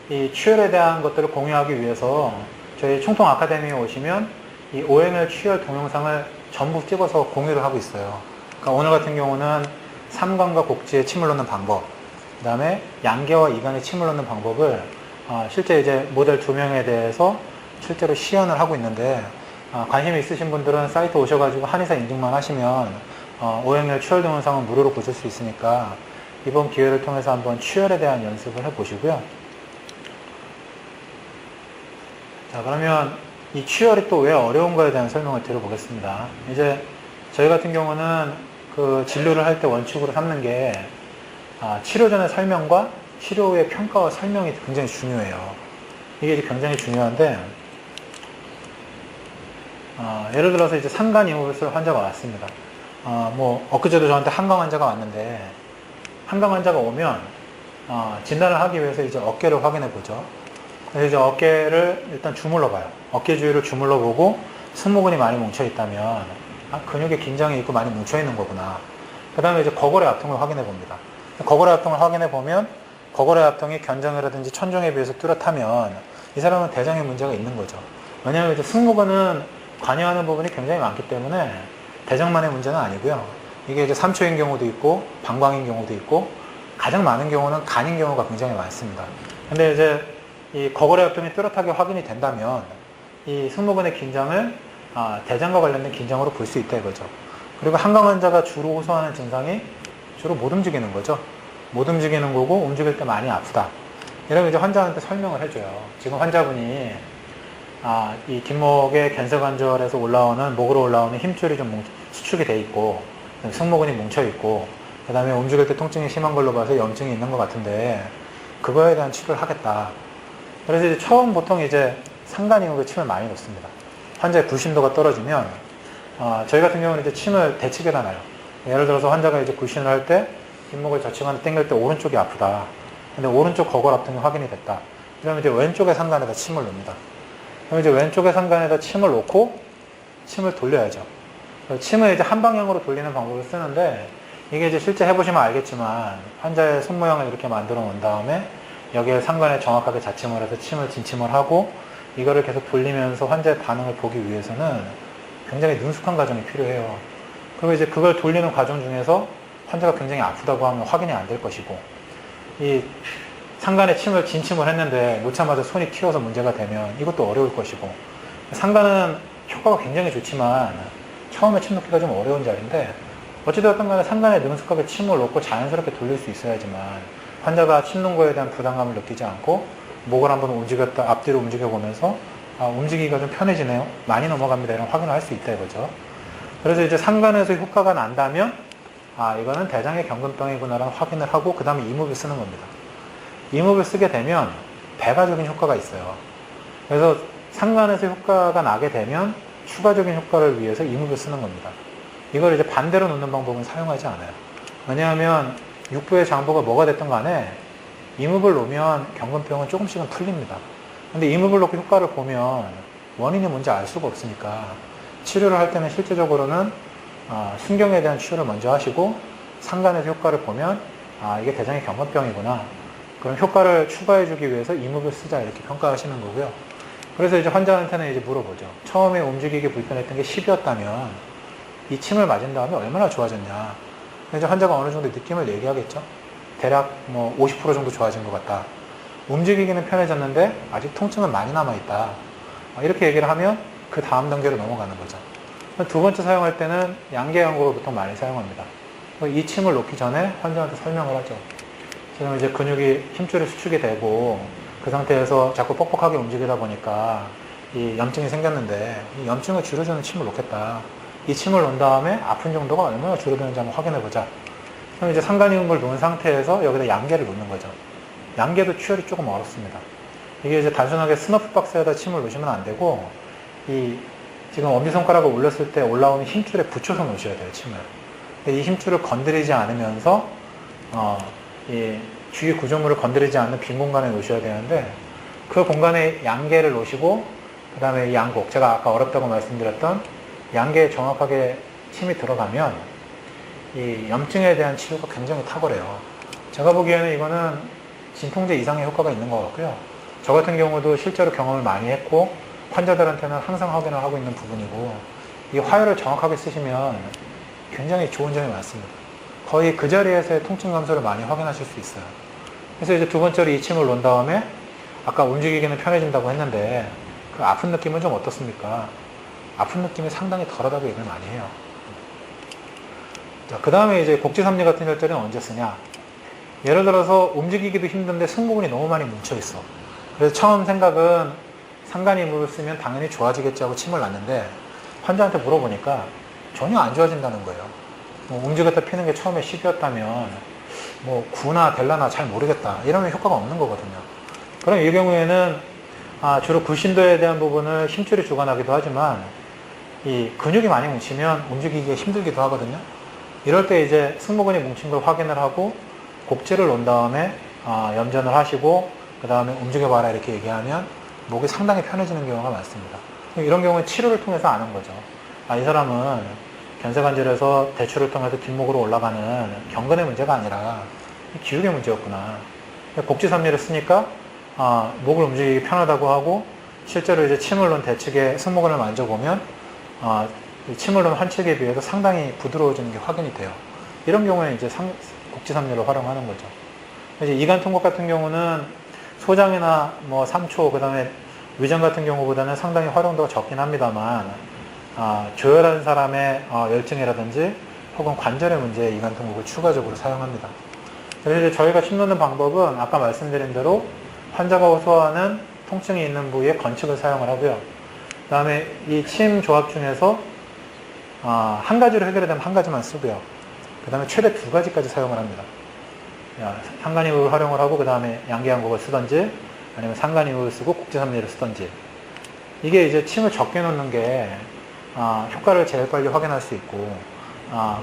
이 취혈에 대한 것들을 공유하기 위해서 저희 충통 아카데미에 오시면 이 OML 취혈 동영상을 전부 찍어서 공유를 하고 있어요. 그러니까 오늘 같은 경우는 삼관과 곡지에 침을 넣는 방법, 그 다음에 양계와 이관에 침을 넣는 방법을 실제 이제 모델 2명에 대해서 실제로 시연을 하고 있는데 관심이 있으신 분들은 사이트 오셔가지고 한의사 인증만 하시면 OML 취혈 동영상은 무료로 보실 수 있으니까 이번 기회를 통해서 한번 취혈에 대한 연습을 해보시고요. 자, 그러면 이 취혈이 또 왜 어려운가에 대한 설명을 드려보겠습니다. 이제 저희 같은 경우는 그 진료를 할 때 원칙으로 삼는 게 치료 전의 설명과 치료 후의 평가와 설명이 굉장히 중요해요. 이게 굉장히 중요한데 예를 들어서 이제 상간이호흡을 환자가 왔습니다. 뭐 엊그제도 저한테 한강 환자가 왔는데 한강 환자가 오면 진단을 하기 위해서 이제 어깨를 확인해 보죠. 그래서 이제 어깨를 일단 주물러 봐요. 어깨 주위를 주물러 보고 승모근이 많이 뭉쳐 있다면 근육에 긴장이 있고 많이 뭉쳐 있는 거구나. 그 다음에 이제 거골의 압통을 확인해 봅니다. 거골의 압통을 확인해 보면 거골의 압통이 견장이라든지 천정에 비해서 뚜렷하면 이 사람은 대장에 문제가 있는 거죠. 왜냐하면 이제 승모근은 관여하는 부분이 굉장히 많기 때문에 대장만의 문제는 아니고요. 이게 이제 삼초인 경우도 있고 방광인 경우도 있고 가장 많은 경우는 간인 경우가 굉장히 많습니다. 근데 이제 이 거골의 압통이 뚜렷하게 확인이 된다면 이 승모근의 긴장을 대장과 관련된 긴장으로 볼 수 있다 이거죠. 그리고 한강 환자가 주로 호소하는 증상이 주로 못 움직이는 거죠. 못 움직이는 거고 움직일 때 많이 아프다. 이러면 이제 환자한테 설명을 해줘요. 지금 환자분이 이 뒷목의 견쇄관절에서 올라오는 목으로 올라오는 힘줄이 좀 수축이 돼 있고 승모근이 뭉쳐 있고 그 다음에 움직일 때 통증이 심한 걸로 봐서 염증이 있는 것 같은데 그거에 대한 치료를 하겠다. 그래서 이제 처음 보통 이제 상간이목에 침을 많이 놓습니다. 환자의 불신도가 떨어지면 저희 같은 경우는 이제 침을 대측에다 놔요. 예를 들어서 환자가 이제 불신을 할 때 뒷목을 저층하는 당길 때 오른쪽이 아프다. 근데 오른쪽 거골압통이 확인이 됐다. 그러면 이제 왼쪽의 상간에다 침을 놓습니다. 그럼 이제 왼쪽의 상간에다 침을 놓고 침을 돌려야죠. 침을 이제 한 방향으로 돌리는 방법을 쓰는데 이게 이제 실제 해보시면 알겠지만 환자의 손 모양을 이렇게 만들어 놓은 다음에 여기에 상간에 정확하게 자침을 해서 침을 진침을 하고 이거를 계속 돌리면서 환자의 반응을 보기 위해서는 굉장히 능숙한 과정이 필요해요. 그리고 이제 그걸 돌리는 과정 중에서 환자가 굉장히 아프다고 하면 확인이 안 될 것이고 이 상간에 침을 진침을 했는데 놓자마자 손이 튀어서 문제가 되면 이것도 어려울 것이고 상간은 효과가 굉장히 좋지만 처음에 침 놓기가 좀 어려운 자리인데 어찌되었든 간에 상간에 능숙하게 침을 놓고 자연스럽게 돌릴 수 있어야지만 환자가 침 놓은 거에 대한 부담감을 느끼지 않고 목을 한번 움직였다 앞뒤로 움직여보면서 움직이기가 좀 편해지네요. 많이 넘어갑니다. 이런 확인을 할 수 있다 이거죠. 그래서 이제 상간에서 효과가 난다면 이거는 대장의 경근병이구나라는 확인을 하고 그 다음에 이목을 쓰는 겁니다. 이목을 쓰게 되면 배가적인 효과가 있어요. 그래서 상간에서 효과가 나게 되면 추가적인 효과를 위해서 이목을 쓰는 겁니다. 이걸 이제 반대로 놓는 방법은 사용하지 않아요. 왜냐하면 육부의 장부가 뭐가 됐든 간에 이목을 놓으면 경근병은 조금씩은 풀립니다. 근데 이목을 놓고 효과를 보면 원인이 뭔지 알 수가 없으니까 치료를 할 때는 실제적으로는 신경에 대한 치료를 먼저 하시고 상간에서 효과를 보면 이게 대장의 경건병이구나. 그럼 효과를 추가해주기 위해서 이목을 쓰자 이렇게 평가하시는 거고요. 그래서 이제 환자한테는 이제 물어보죠. 처음에 움직이기 불편했던 게 10이었다면 이 침을 맞은 다음에 얼마나 좋아졌냐. 이제 환자가 어느 정도 느낌을 얘기하겠죠. 대략 뭐 50% 정도 좋아진 것 같다. 움직이기는 편해졌는데 아직 통증은 많이 남아있다. 이렇게 얘기를 하면 그 다음 단계로 넘어가는 거죠. 두 번째 사용할 때는 양계양곡을 보통 많이 사용합니다. 이 침을 놓기 전에 환자한테 설명을 하죠. 지금 이제 근육이 힘줄이 수축이 되고 그 상태에서 자꾸 뻑뻑하게 움직이다 보니까 이 염증이 생겼는데 이 염증을 줄여주는 침을 놓겠다. 이 침을 놓은 다음에 아픈 정도가 얼마나 줄어드는지 한번 확인해 보자. 그럼 이제 상간이음을 놓은 상태에서 여기다 양계를 놓는 거죠. 양계도 취열이 조금 어렵습니다. 이게 이제 단순하게 스너프 박스에다 침을 놓으시면 안 되고 이 지금 엄지손가락을 올렸을 때 올라오는 힘줄에 붙여서 놓으셔야 돼요, 침을. 근데 이 힘줄을 건드리지 않으면서 이 주위 구조물을 건드리지 않는 빈 공간에 놓으셔야 되는데 그 공간에 양계를 놓으시고 그 다음에 이 양곡, 제가 아까 어렵다고 말씀드렸던 양계에 정확하게 침이 들어가면 이 염증에 대한 치료가 굉장히 탁월해요. 제가 보기에는 이거는 진통제 이상의 효과가 있는 것 같고요. 저 같은 경우도 실제로 경험을 많이 했고 환자들한테는 항상 확인을 하고 있는 부분이고 이 화요를 정확하게 쓰시면 굉장히 좋은 점이 많습니다. 거의 그 자리에서의 통증 감소를 많이 확인하실 수 있어요. 그래서 이제 두 번째로 이 침을 놓은 다음에 아까 움직이기는 편해진다고 했는데 그 아픈 느낌은 좀 어떻습니까? 아픈 느낌이 상당히 덜하다고 얘기를 많이 해요. 자, 그 다음에 이제 곡지삼리 같은 혈자리는 언제 쓰냐? 예를 들어서 움직이기도 힘든데 승모근이 너무 많이 뭉쳐있어. 그래서 처음 생각은 상간이물을 쓰면 당연히 좋아지겠지 하고 침을 놨는데 환자한테 물어보니까 전혀 안 좋아진다는 거예요. 움직였다 피는 게 처음에 10이었다면 뭐 9나 될라나 잘 모르겠다. 이러면 효과가 없는 거거든요. 그럼 이 경우에는 주로 굴신도에 대한 부분을 힘줄이 주관하기도 하지만 이 근육이 많이 뭉치면 움직이기가 힘들기도 하거든요. 이럴 때 이제 승모근이 뭉친 걸 확인을 하고 곡지를 놓은 다음에 염전을 하시고 그 다음에 움직여봐라 이렇게 얘기하면 목이 상당히 편해지는 경우가 많습니다. 이런 경우는 치료를 통해서 아는 거죠. 이 사람은 견쇄관절에서 대추를 통해서 뒷목으로 올라가는 경근의 문제가 아니라 기울의 문제였구나. 곡지삼리를 쓰니까 목을 움직이기 편하다고 하고 실제로 이제 침을 놓은 대측에 승모근을 만져보면 침을 놓은 환측에 비해서 상당히 부드러워지는 게 확인이 돼요. 이런 경우에 이제 곡지삼리를 활용하는 거죠. 이제 이간 통곡 같은 경우는 소장이나 뭐 삼초, 그 다음에 위장 같은 경우보다는 상당히 활용도가 적긴 합니다만, 조혈한 사람의 열증이라든지 혹은 관절의 문제에 이간 통곡을 추가적으로 사용합니다. 그래서 이제 저희가 침 놓는 방법은 아까 말씀드린 대로 환자가 호소하는 통증이 있는 부위에 건축을 사용을 하고요. 그 다음에 이 침 조합 중에서 한 가지로 해결되면 한 가지만 쓰고요. 그 다음에 최대 2가지까지 사용을 합니다. 상간이물을 활용을 하고 그 다음에 양계양곡을 쓰던지 아니면 상간이물을 쓰고 곡지삼리를 쓰던지 이게 이제 침을 적게 넣는 게 효과를 제일 빨리 확인할 수 있고,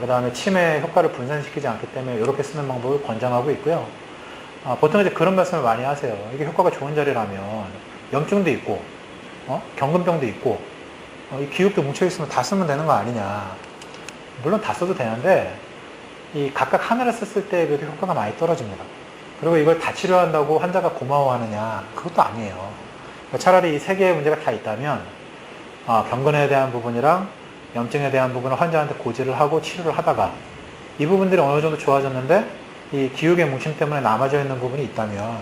그 다음에 침의 효과를 분산시키지 않기 때문에 이렇게 쓰는 방법을 권장하고 있고요. 보통 이제 그런 말씀을 많이 하세요. 이게 효과가 좋은 자리라면 염증도 있고, 경근병도 있고, 이 기육도 뭉쳐있으면 다 쓰면 되는 거 아니냐. 물론 다 써도 되는데, 이 각각 하나를 썼을 때 그래도 효과가 많이 떨어집니다. 그리고 이걸 다 치료한다고 환자가 고마워하느냐, 그것도 아니에요. 차라리 이 세 개의 문제가 다 있다면 경근에 대한 부분이랑 염증에 대한 부분을 환자한테 고지를 하고 치료를 하다가 이 부분들이 어느 정도 좋아졌는데 이 기육의 뭉침 때문에 남아져 있는 부분이 있다면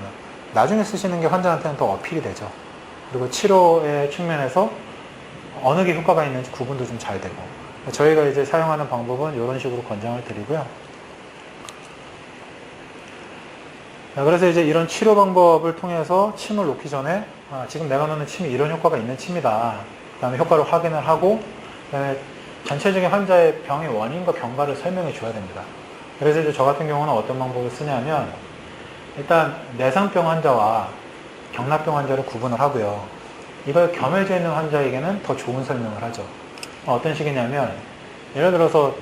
나중에 쓰시는 게 환자한테는 더 어필이 되죠. 그리고 치료의 측면에서 어느 게 효과가 있는지 구분도 좀 잘 되고, 저희가 이제 사용하는 방법은 이런 식으로 권장을 드리고요. 그래서 이제 이런 치료 방법을 통해서 침을 놓기 전에 지금 내가 놓는 침이 이런 효과가 있는 침이다. 그 다음에 효과를 확인을 하고, 그 다음에 전체적인 환자의 병의 원인과 경과를 설명해 줘야 됩니다. 그래서 이제 저 같은 경우는 어떤 방법을 쓰냐면, 일단 내상병 환자와 경락병 환자를 구분을 하고요. 이걸 겸해져 있는 환자에게는 더 좋은 설명을 하죠. 어떤 식이냐면, 예를 들어서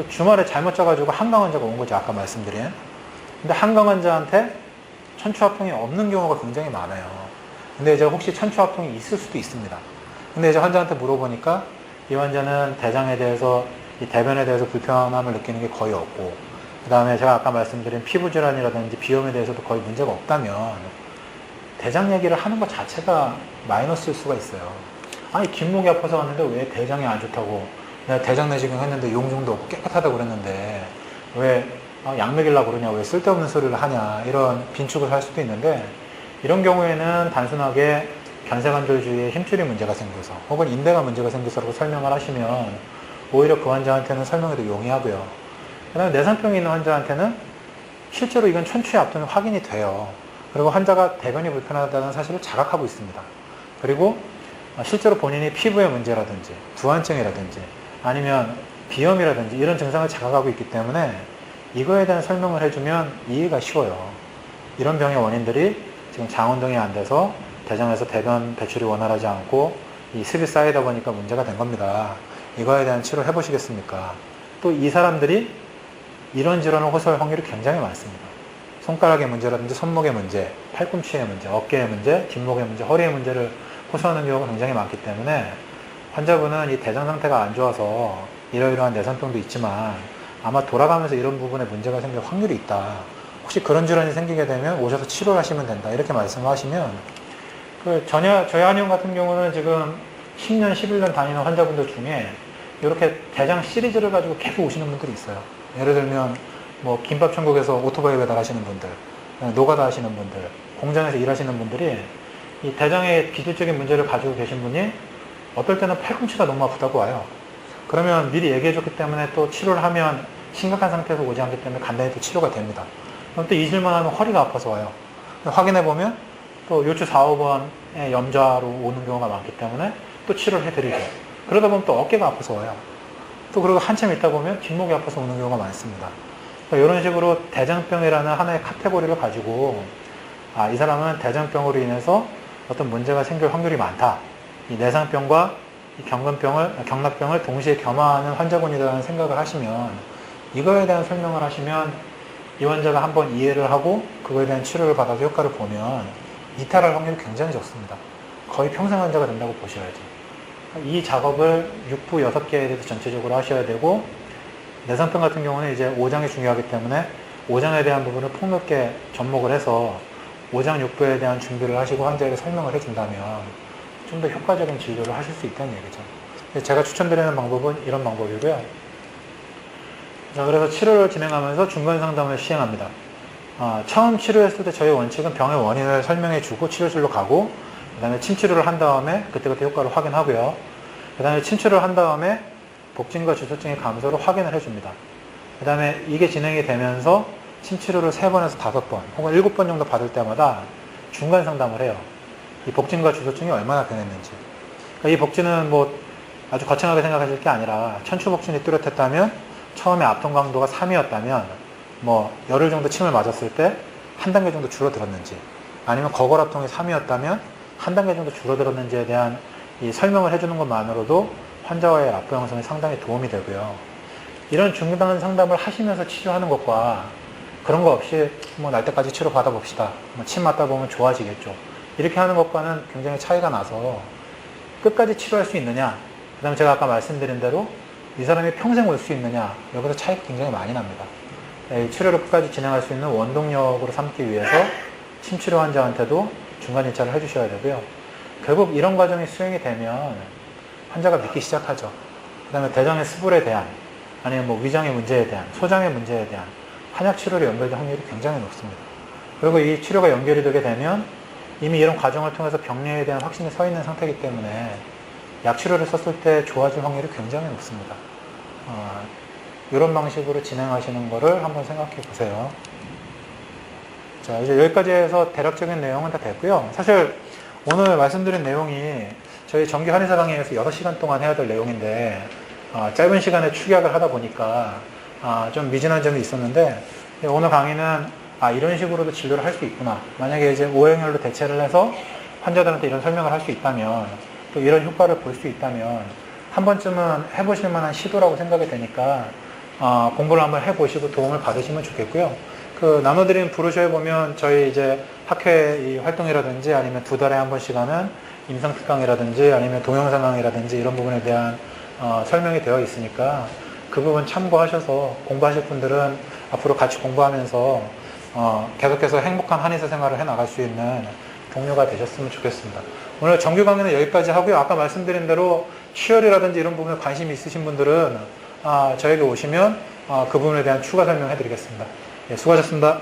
주말에 잘못 자가지고 한강 환자가 온 거죠. 아까 말씀드린. 근데 한강 환자한테 천추합통이 없는 경우가 굉장히 많아요. 근데 이제 혹시 천추합통이 있을 수도 있습니다. 근데 이제 환자한테 물어보니까 이 환자는 대장에 대해서, 이 대변에 대해서 불편함을 느끼는 게 거의 없고, 그 다음에 제가 아까 말씀드린 피부질환이라든지 비염에 대해서도 거의 문제가 없다면 대장 얘기를 하는 것 자체가 마이너스일 수가 있어요. 아니, 뒷목이 아파서 왔는데 왜 대장이 안 좋다고, 내가 대장 내시경 했는데 용종도 없고 깨끗하다고 그랬는데 왜 약 먹이려고 그러냐, 왜 쓸데없는 소리를 하냐, 이런 빈축을 할 수도 있는데, 이런 경우에는 단순하게 견세관절 주위에 힘줄이 문제가 생겨서 혹은 인대가 문제가 생겨서라고 설명을 하시면 오히려 그 환자한테는 설명에도 용이하고요. 그 다음에 내상병이 있는 환자한테는 실제로 이건 천추의 압도는 확인이 돼요. 그리고 환자가 대변이 불편하다는 사실을 자각하고 있습니다. 그리고 실제로 본인이 피부의 문제라든지 부환증이라든지 아니면 비염이라든지 이런 증상을 자각하고 있기 때문에 이거에 대한 설명을 해주면 이해가 쉬워요. 이런 병의 원인들이 지금 장운동이 안 돼서 대장에서 대변 배출이 원활하지 않고 이 습이 쌓이다 보니까 문제가 된 겁니다. 이거에 대한 치료를 해보시겠습니까? 또 이 사람들이 이런 질환을 호소할 확률이 굉장히 많습니다. 손가락의 문제라든지 손목의 문제, 팔꿈치의 문제, 어깨의 문제, 뒷목의 문제, 허리의 문제를 호소하는 경우가 굉장히 많기 때문에 환자분은 이 대장 상태가 안 좋아서 이러이러한 내상병도 있지만 아마 돌아가면서 이런 부분에 문제가 생길 확률이 있다. 혹시 그런 질환이 생기게 되면 오셔서 치료를 하시면 된다. 이렇게 말씀하시면, 저희 한의원 같은 경우는 지금 10년, 11년 다니는 환자분들 중에 이렇게 대장 시리즈를 가지고 계속 오시는 분들이 있어요. 예를 들면 뭐 김밥천국에서 오토바이 배달하시는 분들, 노가다 하시는 분들, 공장에서 일하시는 분들이 이 대장의 기술적인 문제를 가지고 계신 분이 어떨 때는 팔꿈치가 너무 아프다고 와요. 그러면 미리 얘기해줬기 때문에 또 치료를 하면 심각한 상태에서 오지 않기 때문에 간단히 또 치료가 됩니다. 그럼 또 잊을만 하면 허리가 아파서 와요. 확인해보면 또 요추 4, 5번의 염좌로 오는 경우가 많기 때문에 또 치료를 해드리죠. 그러다 보면 또 어깨가 아파서 와요. 또 그리고 한참 있다 보면 뒷목이 아파서 오는 경우가 많습니다. 그러니까 이런 식으로 대장병이라는 하나의 카테고리를 가지고 이 사람은 대장병으로 인해서 어떤 문제가 생길 확률이 많다. 이 내상병과 이 경락병을 동시에 겸하는 환자군이라는 생각을 하시면, 이거에 대한 설명을 하시면 이 환자가 한번 이해를 하고 그거에 대한 치료를 받아서 효과를 보면 이탈할 확률이 굉장히 적습니다. 거의 평생 환자가 된다고 보셔야죠. 이 작업을 육부 6개에 대해서 전체적으로 하셔야 되고, 내상병 같은 경우는 이제 오장이 중요하기 때문에 오장에 대한 부분을 폭넓게 접목을 해서 오장 육부에 대한 준비를 하시고 환자에게 설명을 해준다면 좀 더 효과적인 진료를 하실 수 있다는 얘기죠. 제가 추천드리는 방법은 이런 방법이고요. 자, 그래서 치료를 진행하면서 중간 상담을 시행합니다. 처음 치료했을 때 저희 원칙은 병의 원인을 설명해 주고 치료실로 가고, 그 다음에 침치료를 한 다음에 그때그때 효과를 확인하고요. 그 다음에 침치료를 한 다음에 복진과 주소증의 감소를 확인을 해줍니다. 그 다음에 이게 진행이 되면서 침치료를 3번에서 5번 혹은 7번 정도 받을 때마다 중간 상담을 해요. 이 복진과 주소증이 얼마나 변했는지. 그러니까 이 복진은 뭐 아주 거창하게 생각하실 게 아니라, 천추복진이 뚜렷했다면 처음에 압통 강도가 3이었다면 뭐 열흘 정도 침을 맞았을 때 한 단계 정도 줄어들었는지, 아니면 거골압통이 3이었다면 한 단계 정도 줄어들었는지에 대한 이 설명을 해주는 것만으로도 환자와의 앞부 형성에 상당히 도움이 되고요. 이런 중간 상담을 하시면서 치료하는 것과 그런 거 없이 뭐 날 때까지 치료 받아봅시다. 뭐 침 맞다 보면 좋아지겠죠. 이렇게 하는 것과는 굉장히 차이가 나서 끝까지 치료할 수 있느냐, 그 다음에 제가 아까 말씀드린 대로 이 사람이 평생 올 수 있느냐, 여기서 차이가 굉장히 많이 납니다. 이 치료를 끝까지 진행할 수 있는 원동력으로 삼기 위해서 침치료 환자한테도 중간 1차를 해주셔야 되고요. 결국 이런 과정이 수행이 되면 환자가 믿기 시작하죠. 그 다음에 대장의 스불에 대한, 아니면 뭐 위장의 문제에 대한, 소장의 문제에 대한 한약 치료로 연결될 확률이 굉장히 높습니다. 그리고 이 치료가 연결이 되게 되면 이미 이런 과정을 통해서 병리에 대한 확신이 서 있는 상태이기 때문에 약 치료를 썼을 때 좋아질 확률이 굉장히 높습니다. 이런 방식으로 진행하시는 거를 한번 생각해 보세요. 자, 이제 여기까지 해서 대략적인 내용은 다 됐고요. 사실 오늘 말씀드린 내용이 저희 정기 한의사 강의에서 6시간 동안 해야 될 내용인데 짧은 시간에 축약을 하다 보니까 좀 미진한 점이 있었는데, 오늘 강의는 이런 식으로도 진료를 할 수 있구나. 만약에 이제 오행열로 대체를 해서 환자들한테 이런 설명을 할 수 있다면, 또 이런 효과를 볼 수 있다면 한 번쯤은 해보실 만한 시도라고 생각이 되니까 공부를 한번 해보시고 도움을 받으시면 좋겠고요. 그 나눠드린 브로셔에 보면 저희 이제 학회 이 활동이라든지 아니면 2달에 한 번씩 하는 임상특강이라든지 아니면 동영상 강의라든지 이런 부분에 대한 설명이 되어 있으니까 그 부분 참고하셔서 공부하실 분들은 앞으로 같이 공부하면서 계속해서 행복한 한의사 생활을 해 나갈 수 있는 동료가 되셨으면 좋겠습니다. 오늘 정규 강의는 여기까지 하고요. 아까 말씀드린 대로 치열이라든지 이런 부분에 관심이 있으신 분들은 저에게 오시면 그 부분에 대한 추가 설명해 드리겠습니다. 예, 수고하셨습니다.